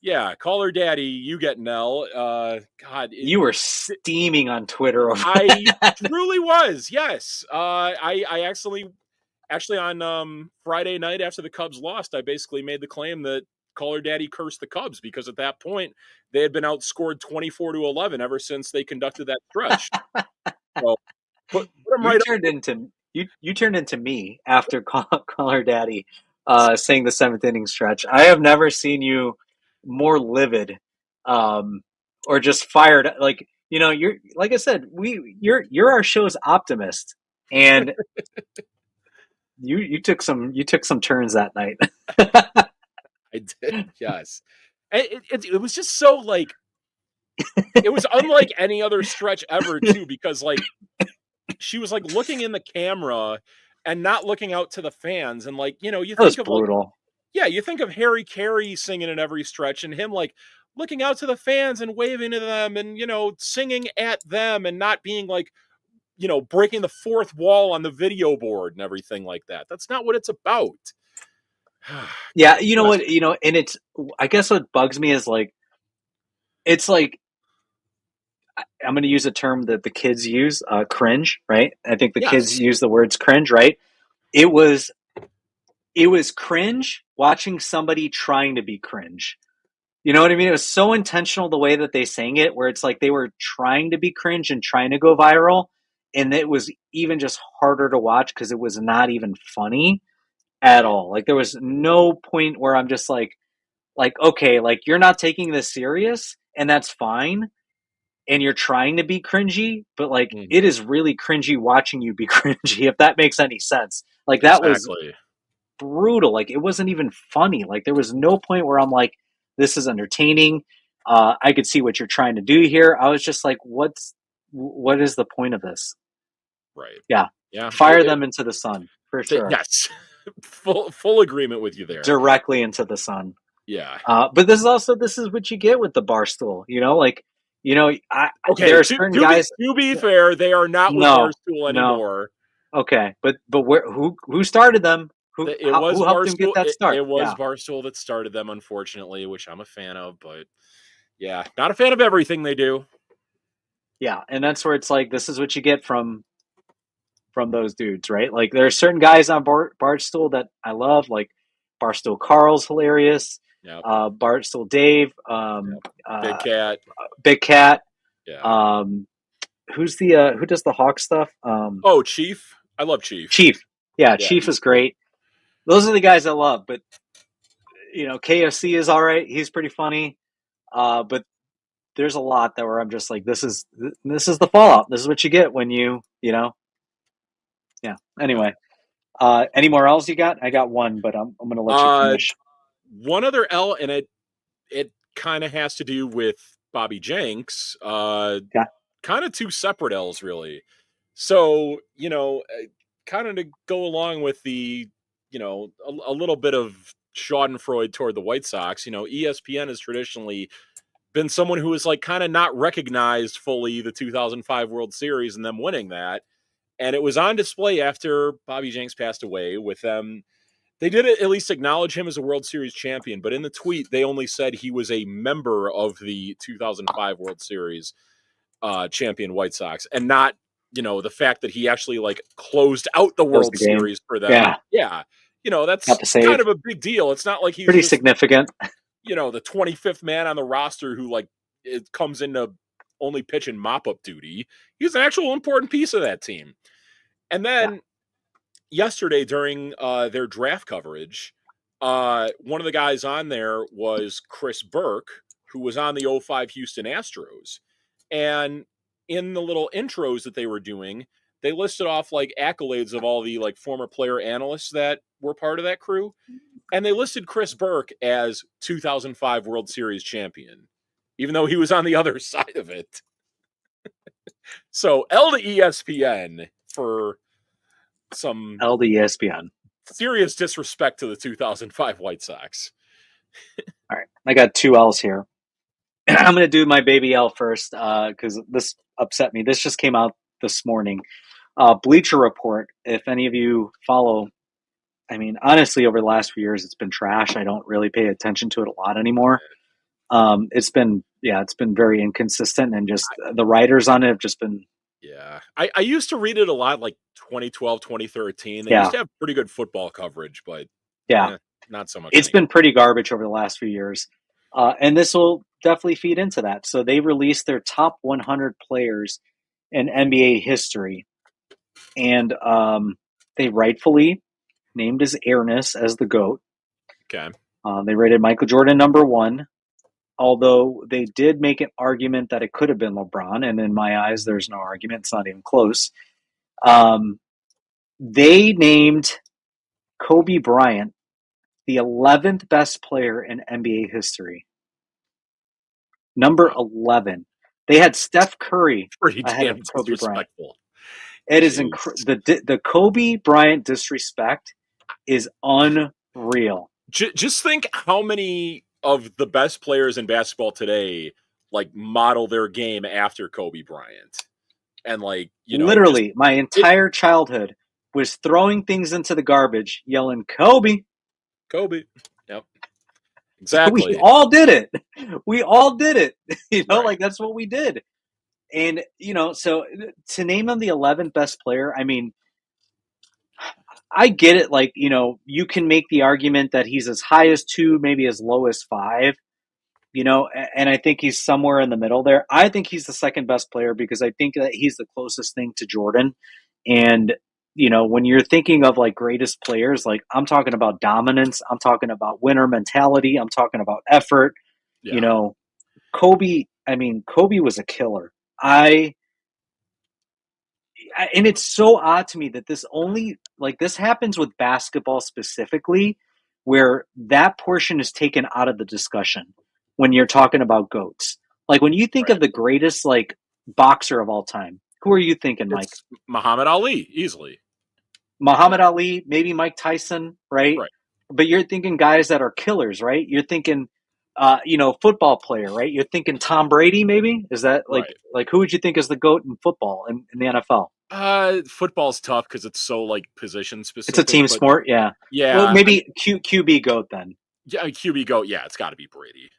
Yeah, Call Her Daddy, you get an L. God, you were steaming on Twitter over I truly was. Yes. I actually on Friday night after the Cubs lost, I basically made the claim that Call Her Daddy cursed the Cubs because at that point they had been outscored 24-11 ever since they conducted that stretch. So put them right you turned into me after Call Her Daddy saying the 7th inning stretch. I have never seen you more livid or just fired. Like, you're like I said, you're our show's optimist, and you took some turns that night. I did, yes. It was just so like it was unlike any other stretch ever too, because like she was like looking in the camera and not looking out to the fans, and like you think of brutal. Like, you think of Harry Carey singing in every stretch, and him like looking out to the fans and waving to them, and singing at them, and not being like breaking the fourth wall on the video board and everything like that. That's not what it's about. Yeah, you know what, and it's, I guess what bugs me is like, it's like, I'm going to use a term that the kids use, cringe, right? I think the kids use the words cringe, right? It was cringe watching somebody trying to be cringe. You know what I mean? It was so intentional the way that they sang it, where it's like they were trying to be cringe and trying to go viral. and it was even just harder to watch because it was not even funny at Right. all. Like there was no point where I'm just like, okay, like you're not taking this serious, and that's fine. And you're trying to be cringy, but like it Mhm. is really cringy watching you be cringy, if that makes any sense. Like that was Exactly. brutal. Like it wasn't even funny. Like there was no point where I'm like, this is entertaining. I could see what you're trying to do here. I was just like, what is the point of this? Right. Yeah. Yeah. Fire them into the sun for sure. Yes. Full agreement with you there. Directly into the sun. Yeah. But this is what you get with the Barstool, like, Okay. there are certain To be guys. to be fair, they are not with No, Barstool no. anymore. Okay. But who started them? It was Who helped them get Barstool. that start? It was Yeah. Barstool that started them, unfortunately, which I'm a fan of. But yeah, not a fan of everything they do. Yeah. And that's where it's like, this is what you get from those dudes, right? Like there are certain guys on Barstool that I love, like Barstool Carl's hilarious, Yeah. Barstool Dave, Big Cat. Big Cat, Yeah. who's the who does the Hawk stuff? Oh, Chief. I love Chief. Chief. Yeah, Yeah, Chief he's is great. Those are the guys I love, but KFC is all right. He's pretty funny. But there's a lot that where I'm just like, this is the fallout. This is what you get when yeah. Yeah. Anyway, any more L's you got? I got one, but I'm going to let you finish. One other L, and it kind of has to do with Bobby Jenks. Yeah. Kind of two separate L's, really. So, kind of to go along with the, a little bit of Schadenfreude toward the White Sox, ESPN has traditionally been someone who is like kind of not recognized fully the 2005 World Series and them winning that. And it was on display after Bobby Jenks passed away with them. They did at least acknowledge him as a World Series champion, but in the tweet, they only said he was a member of the 2005 World Series champion White Sox, and not, the fact that he actually like closed out the Close World the game. Series for them. Yeah. Yeah. That's Got to save. kind of a big deal. It's not like he's Pretty just, significant. the 25th man on the roster who like it comes into only pitch and mop up duty. He's an actual important piece of that team. And then yesterday during their draft coverage, one of the guys on there was Chris Burke, who was on the 05 Houston Astros. And in the little intros that they were doing, they listed off like accolades of all the like former player analysts that were part of that crew. And they listed Chris Burke as 2005 World Series champion, even though he was on the other side of it. So L to ESPN for some L to ESPN. serious disrespect to the 2005 White Sox. All right. I got two L's here. I'm going to do my baby L first because this upset me. This just came out this morning. Bleacher Report, if any of you follow, I mean, honestly, over the last few years, it's been trash. I don't really pay attention to it a lot anymore. It's been very inconsistent, and just the writers on it have just been. Yeah. I used to read it a lot, like 2012, 2013. They used to have pretty good football coverage, but not so much. It's been pretty garbage over the last few years. And this will definitely feed into that. So they released their top 100 players in NBA history. And they rightfully named his airness as the GOAT. Okay. They rated Michael Jordan number 1, although they did make an argument that it could have been LeBron. And in my eyes, there's no argument. It's not even close. They named Kobe Bryant the 11th best player in NBA history. Number 11. They had Steph Curry pretty ahead damn of Kobe Bryant. It is the Kobe Bryant disrespect is unreal. Just think how many of the best players in basketball today like model their game after Kobe Bryant. And like, literally my entire childhood was throwing things into the garbage, yelling Kobe. Yep. Exactly. We all did it. Right. Like that's what we did. And, so to name him the 11th best player, I mean, I get it. Like, you can make the argument that he's as high as 2, maybe as low as 5. And I think he's somewhere in the middle there. I think he's the second best player because I think that he's the closest thing to Jordan. And, when you're thinking of like greatest players, like I'm talking about dominance, I'm talking about winner mentality, I'm talking about effort. Yeah. Kobe was a killer. And it's so odd to me that this happens with basketball specifically, where that portion is taken out of the discussion when you're talking about GOATs. Like when you think Right. of the greatest like boxer of all time, who are you thinking, Mike? It's Muhammad Ali, easily. Muhammad Ali, maybe Mike Tyson, right? Right. But you're thinking guys that are killers, right? You're thinking, football player, right? You're thinking Tom Brady, maybe? Is that like who would you think is the GOAT in football in the NFL? Football's tough because it's so like position specific. It's a team sport, yeah. Yeah. Well, maybe QB GOAT then. Yeah, QB GOAT. Yeah, it's got to be Brady.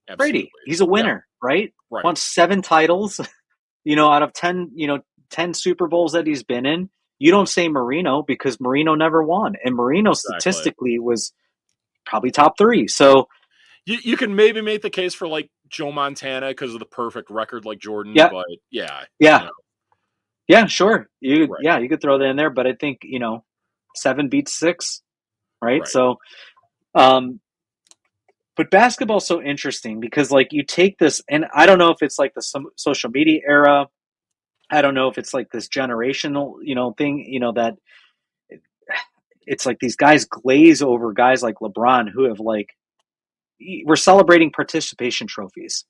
Absolutely. Brady, he's a winner, right? Right. Won 7 titles, out of 10, 10 Super Bowls that he's been in. You don't say Marino because Marino never won, and Marino statistically was probably top 3. So you can maybe make the case for like Joe Montana because of the perfect record like Jordan. Yeah. But yeah. Yeah, sure. You could throw that in there, but I think 7 beats 6, right? So, but basketball's so interesting because like you take this, and I don't know if it's like the social media era. I don't know if it's like this generational, thing, that it's like these guys glaze over guys like LeBron who have like, we're celebrating participation trophies.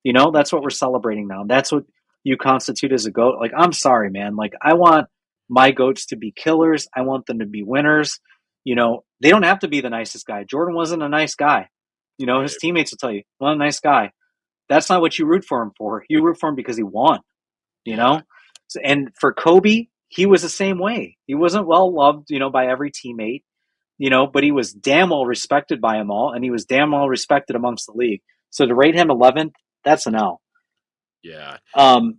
That's what we're celebrating now. That's what you constitute as a GOAT. Like, I'm sorry, man. Like, I want my GOATs to be killers. I want them to be winners. They don't have to be the nicest guy. Jordan wasn't a nice guy. His teammates will tell you, not a nice guy. That's not what you root for him for. You root for him because he won, So, and for Kobe, he was the same way. He wasn't well loved, by every teammate, but he was damn well respected by them all. And he was damn well respected amongst the league. So to rate him 11th, that's an L. Yeah. Go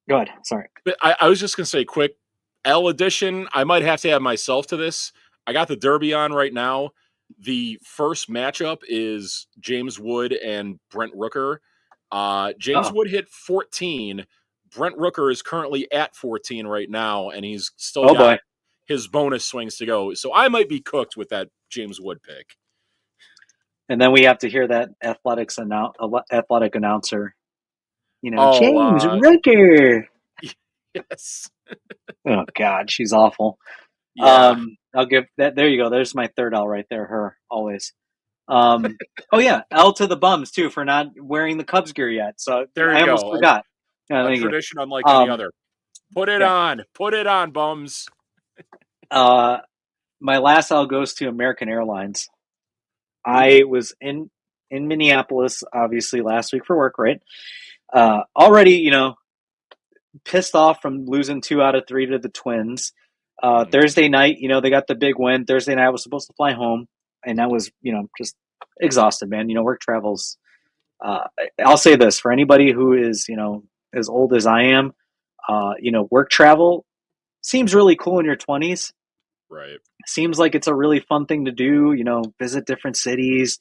ahead. Sorry. But I was just going to say quick L addition. I might have to add myself to this. I got the Derby on right now. The first matchup is James Wood and Brent Rooker. James Wood hit 14. Brent Rooker is currently at 14 right now, and he's still got his bonus swings to go. So I might be cooked with that James Wood pick. And then we have to hear that athletic announcer. James Rooker. Yes. Oh God, she's awful. Yeah. I'll give that. There you go. There's my third L right there. Her always. Oh yeah, L to the bums too for not wearing the Cubs gear yet. So there you I almost forgot. A tradition unlike any other. Put it on, bums. My last L goes to American Airlines. I was in Minneapolis, obviously last week for work, right? Already, pissed off from losing 2 out of 3 to the Twins. Thursday night, they got the big win. Thursday night I was supposed to fly home, and I was, just exhausted, man. Work travels. I'll say this for anybody who is, as old as I am, work travel seems really cool in your 20s. Right. Seems like it's a really fun thing to do, visit different cities,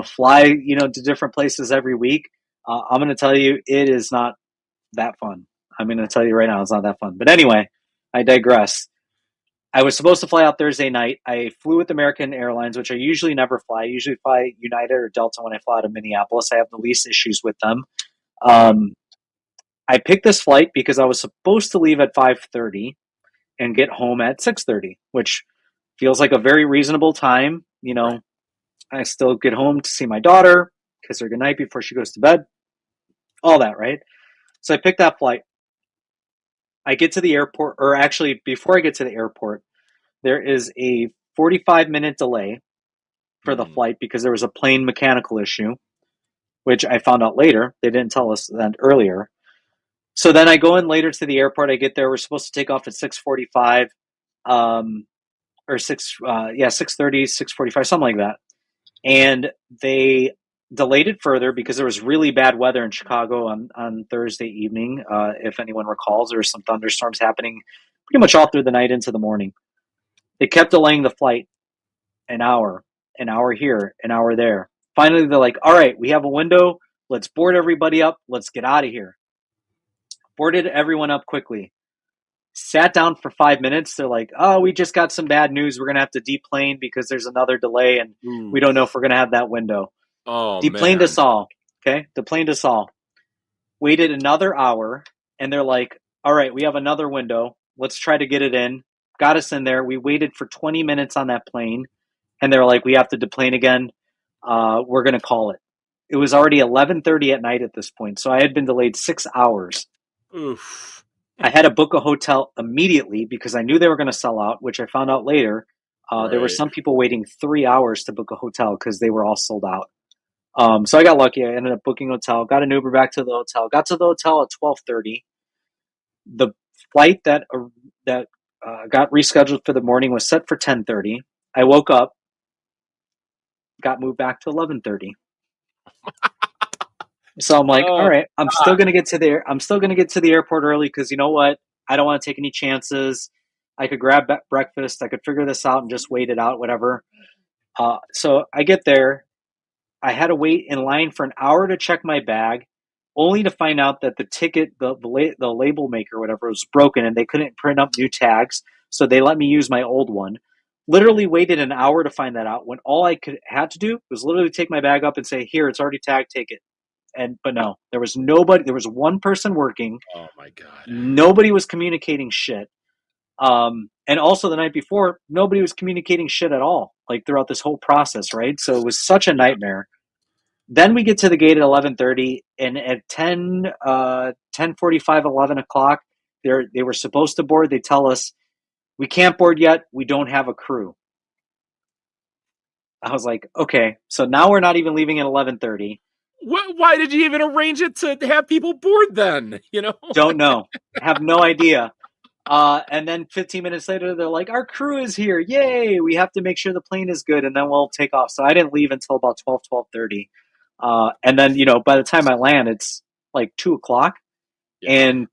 fly, to different places every week. I'm going to tell you, it is not that fun. I'm going to tell you right now, it's not that fun. But anyway, I digress. I was supposed to fly out Thursday night. I flew with American Airlines, which I usually never fly. I usually fly United or Delta when I fly out of Minneapolis. I have the least issues with them. I picked this flight because I was supposed to leave at 5:30 and get home at 6:30, which feels like a very reasonable time. Right. I still get home to see my daughter, kiss her goodnight before she goes to bed, all that, right? So I picked that flight. I get to the airport, or actually before I get to the airport, there is a 45-minute delay for the flight because there was a plane mechanical issue, which I found out later. They didn't tell us that earlier. So then I go in later to the airport. I get there. We're supposed to take off at 6:45, or 6:30, 6:45, something like that. And they delayed it further because there was really bad weather in Chicago on Thursday evening. If anyone recalls, there were some thunderstorms happening pretty much all through the night into the morning. They kept delaying the flight an hour here, an hour there, Finally, they're like, all right, we have a window. Let's board everybody up. Let's get out of here. Boarded everyone up quickly. Sat down for 5 minutes. They're like, oh, we just got some bad news. We're going to have to deplane because there's another delay and we don't know if we're going to have that window. Oh, Deplaned man. us all. Okay? Deplaned us all. Waited another hour and they're like, all right, we have another window. Let's try to get it in. Got us in there. We waited for 20 minutes on that plane and they're like, we have to deplane again. We're going to call it. It was already 11:30 at night at this point. So I had been delayed 6 hours. Oof. I had to book a hotel immediately because I knew they were going to sell out, which I found out later. There were Right. some people waiting 3 hours to book a hotel because they were all sold out. So I got lucky. I ended up booking a hotel, got an Uber back to the hotel, got to the hotel at 12:30. The flight that got rescheduled for the morning was set for 10:30. I woke up, got moved back to 11:30. So I'm like, Oh, all right, I'm still gonna get to the airport early because you know what? I don't want to take any chances. I could grab breakfast. I could figure this out and just wait it out, whatever. So I get there. I had to wait in line for an hour to check my bag, only to find out that the ticket, the label maker, whatever, was broken and they couldn't print up new tags. So they let me use my old one. Literally waited an hour to find that out when all I had to do was literally take my bag up and say, "Here, it's already tagged. Take it." But no, there was nobody. There was one person working. oh my God. Nobody was communicating shit. And also the night before, nobody was communicating shit at all, like throughout this whole process, right? So it was such a nightmare. Then we get to the gate at 11:30, and at 10:45, 11 o'clock, they were supposed to board. They tell us, we can't board yet. We don't have a crew. I was like, okay, so now we're not even leaving at 11:30. Why did you even arrange it to have people board then? You know? Don't know. Have no idea. And then 15 minutes later, they're like, our crew is here. Yay. We have to make sure the plane is good. And then we'll take off. So I didn't leave until about 12:30. And then, by the time I land, it's like 2 o'clock. Yeah. And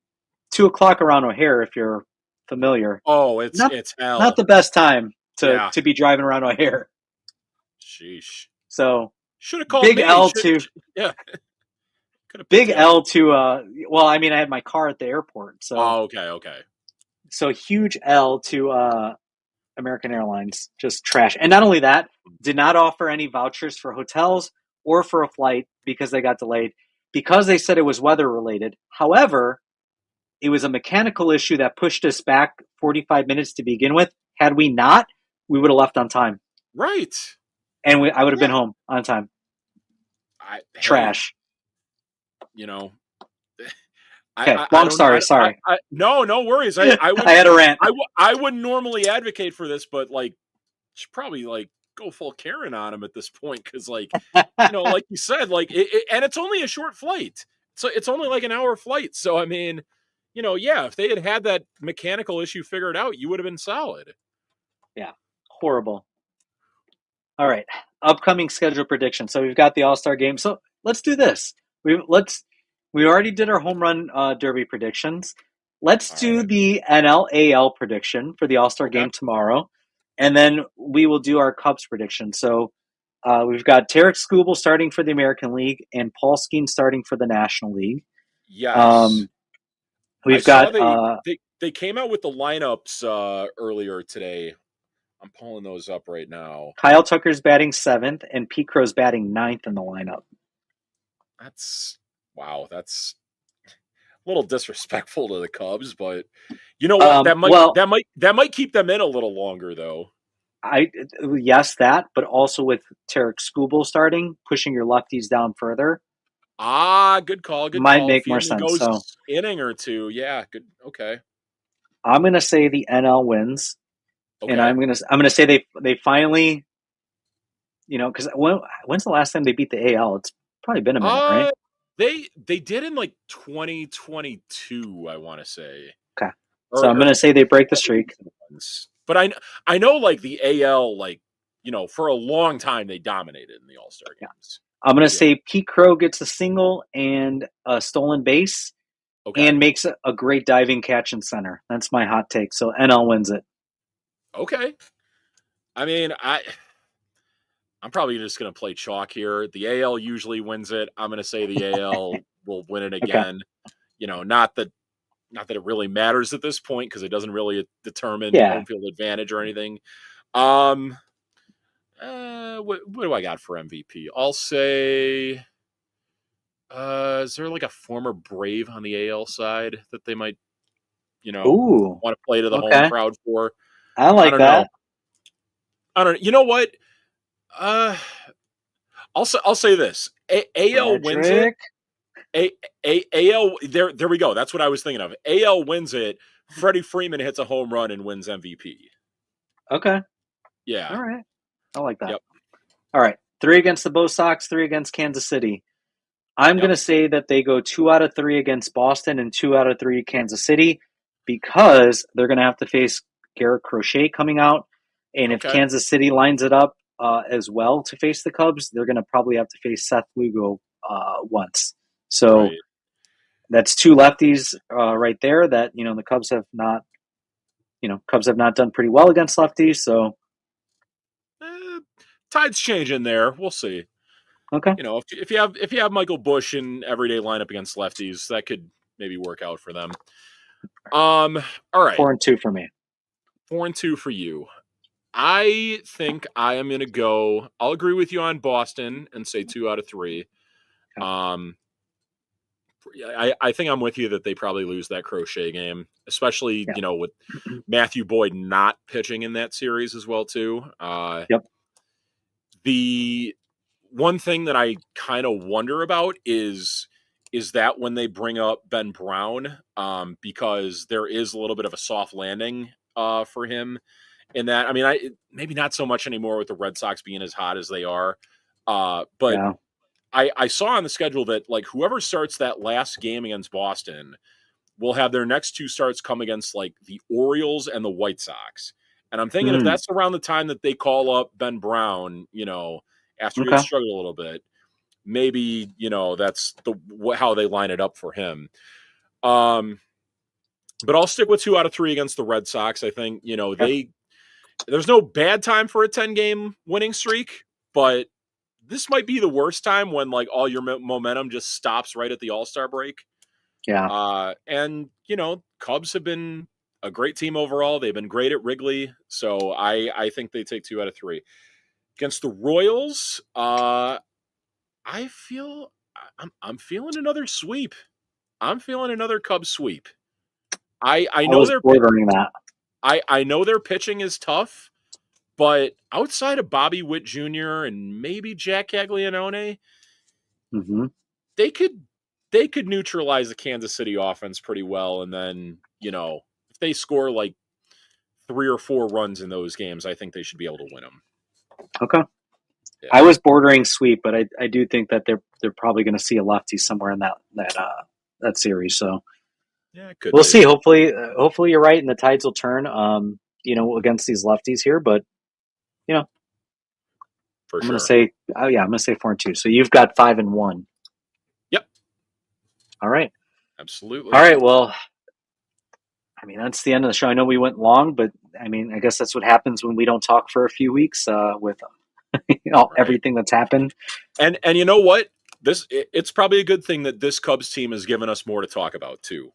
2 o'clock around O'Hare, if you're familiar. Oh, it's hell. Not the best time Yeah. to be driving around O'Hare. Sheesh. So Should have called big me. L to Yeah. big L to well, I mean, I had my car at the airport. So Oh, okay. so huge L to American Airlines, just trash. And not only that, did not offer any vouchers for hotels or for a flight because they got delayed, because they said it was weather related. However, it was a mechanical issue that pushed us back 45 minutes to begin with. Had we not, we would have left on time. Right. And I would have been home on time. Trash. Okay, long story. Sorry. No worries. I would, I had a rant. I wouldn't normally advocate for this, but should probably go full Karen on him at this point because like you said, and it's only a short flight, so it's only like an hour flight. So I mean, if they had that mechanical issue figured out, you would have been solid. Yeah, horrible. All right, upcoming schedule prediction. So we've got the All-Star game. So let's do this. We already did our home run derby predictions. Let's do the NL AL prediction for the All-Star game tomorrow, and then we will do our Cubs prediction. So we've got Tarek Skubal starting for the American League and Paul Skeens starting for the National League. Yes. We've got they came out with the lineups earlier today. I'm pulling those up right now. Kyle Tucker's batting 7th and Pete Crow's batting 9th in the lineup. That's a little disrespectful to the Cubs, but you know what? That might keep them in a little longer, though. That, but also with Tarek Skubal starting, pushing your lefties down further. Good call. Might make more sense. So inning or two, yeah, good. Okay. I'm gonna say the NL wins, and I'm gonna say they finally, because when's the last time they beat the AL? It's probably been a minute, right? They did in 2022, I want to say. Okay, so I'm gonna say they break the streak. But I know the AL, for a long time they dominated in the All-Star games. I'm gonna say Pete Crow gets a single and a stolen base, and makes a great diving catch in center. That's my hot take. So NL wins it. Okay. I mean, I'm probably just going to play chalk here. The AL usually wins it. I'm going to say the AL will win it Okay. again. Not that it really matters at this point because it doesn't really determine Yeah. home field advantage or anything. What do I got for MVP? I'll say, is there like a former Brave on the AL side that they might, Ooh. want to play to the home Okay. crowd for? I I like don't that. know. You know what? I'll say this: AL wins it. AL, there we go. That's what I was thinking of. AL wins it. Freddie Freeman hits a home run and wins MVP. Okay. Yeah. All right. I like that. Yep. All right. 3 against the Bo Sox, 3 against Kansas City. I'm going to say that they go 2 out of 3 against Boston and 2 out of 3 Kansas City because they're going to have to face Garrett Crochet coming out. And if Okay. Kansas City lines it up as well to face the Cubs, they're going to probably have to face Seth Lugo once. So Right. that's 2 lefties right there that, the Cubs have not, done pretty well against lefties. So, tides change in there. We'll see. okay. If you have Michael Busch in everyday lineup against lefties, that could maybe work out for them. All right. 4-2 for me. 4-2 for you. I think I am going to go. I'll agree with you on Boston and say 2 out of 3. Okay. I think I'm with you that they probably lose that Crochet game, especially with Matthew Boyd not pitching in that series as well too. Yep. The one thing that I kind of wonder about is that when they bring up Ben Brown, because there is a little bit of a soft landing for him in that. I mean, maybe not so much anymore with the Red Sox being as hot as they are, but. Yeah. I saw on the schedule that like whoever starts that last game against Boston will have their next 2 starts come against like the Orioles and the White Sox. And I'm thinking if that's around the time that they call up Ben Brown, after he had struggled a little bit, maybe, that's how they line it up for him. But I'll stick with 2 out of 3 against the Red Sox. I think, there's no bad time for a 10-game winning streak, but this might be the worst time when like all your momentum just stops right at the All-Star break. Yeah. And Cubs have been a great team overall. They've been great at Wrigley. So I think they take 2 out of 3 against the Royals. I feel I'm feeling another sweep. I'm feeling another Cubs sweep. I know they're bordering that. I know their pitching is tough. But outside of Bobby Witt Jr. and maybe Jack Caglianone, they could neutralize the Kansas City offense pretty well. And then, if they score like 3 or 4 runs in those games, I think they should be able to win them. Okay. Yeah. I was bordering sweep, but I do think that they're probably going to see a lefty somewhere in that series. So yeah, we'll see. Hopefully you're right, and the tides will turn. Against these lefties here, but. For I'm sure. I'm gonna say 4-2. So you've got 5-1. Yep. All right. Absolutely. All right. Well, I mean, that's the end of the show. I know we went long, but I mean, I guess that's what happens when we don't talk for a few weeks with everything that's happened. And you know what? It's probably a good thing that this Cubs team has given us more to talk about too,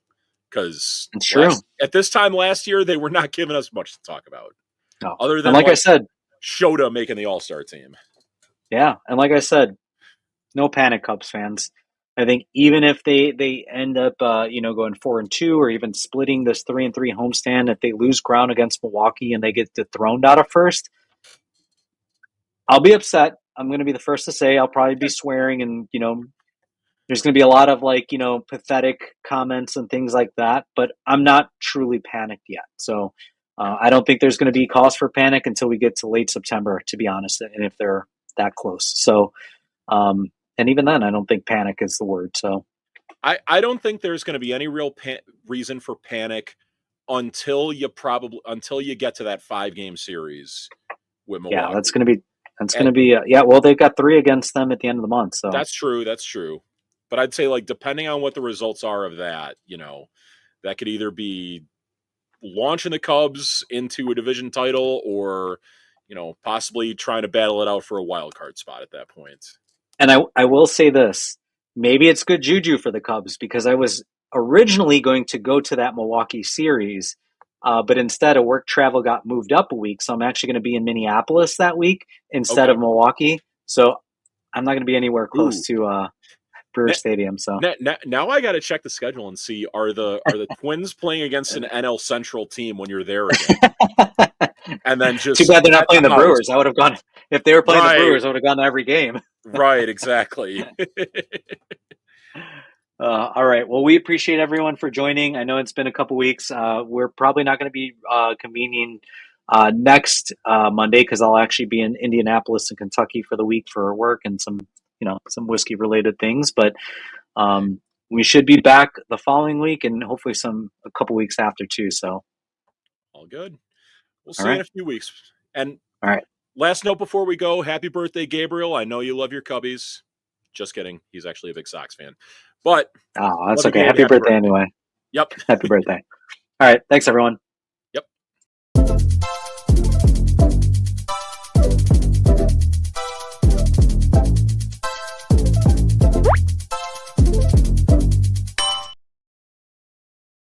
because at this time last year they were not giving us much to talk about. No. Other than I said, Shota making the All-Star team. Yeah, and like I said, no panic, Cubs fans. I think even if they end up going 4-2 or even splitting this 3-3 homestand, if they lose ground against Milwaukee and they get dethroned out of first, I'll be upset. I'm going to be the first to say I'll probably be swearing, and there's going to be a lot of pathetic comments and things like that. But I'm not truly panicked yet, so. I don't think there's going to be cause for panic until we get to late September, to be honest, and if they're that close. So, and even then, I don't think panic is the word. So, I don't think there's going to be any real reason for panic until you get to that 5-game series with Milwaukee. Yeah, that's going to be. Well, they've got 3 against them at the end of the month. So that's true. But I'd say depending on what the results are of that, that could either be launching the Cubs into a division title or, possibly trying to battle it out for a wild card spot at that point. And I will say this, maybe it's good juju for the Cubs, because I was originally going to go to that Milwaukee series, but instead a work travel got moved up a week. So I'm actually going to be in Minneapolis that week instead of Milwaukee. So I'm not going to be anywhere close to Brewer Stadium. So now I got to check the schedule and see, are the Twins playing against an NL Central team when you're there again? And then just too bad they're not playing the Brewers. I would have gone if they were playing the Brewers. I would have gone to every game. Right, exactly. All right. Well, we appreciate everyone for joining. I know it's been a couple weeks. We're probably not going to be convening next Monday, because I'll actually be in Indianapolis and Kentucky for the week for work and some whiskey related things. But we should be back the following week, and hopefully a couple weeks after too. So all good. We'll see you in a few weeks. And all right. Last note before we go, happy birthday, Gabriel. I know you love your Cubbies. Just kidding. He's actually a big Sox fan. But that's okay. Happy birthday anyway. Yep. Happy birthday. All right. Thanks, everyone.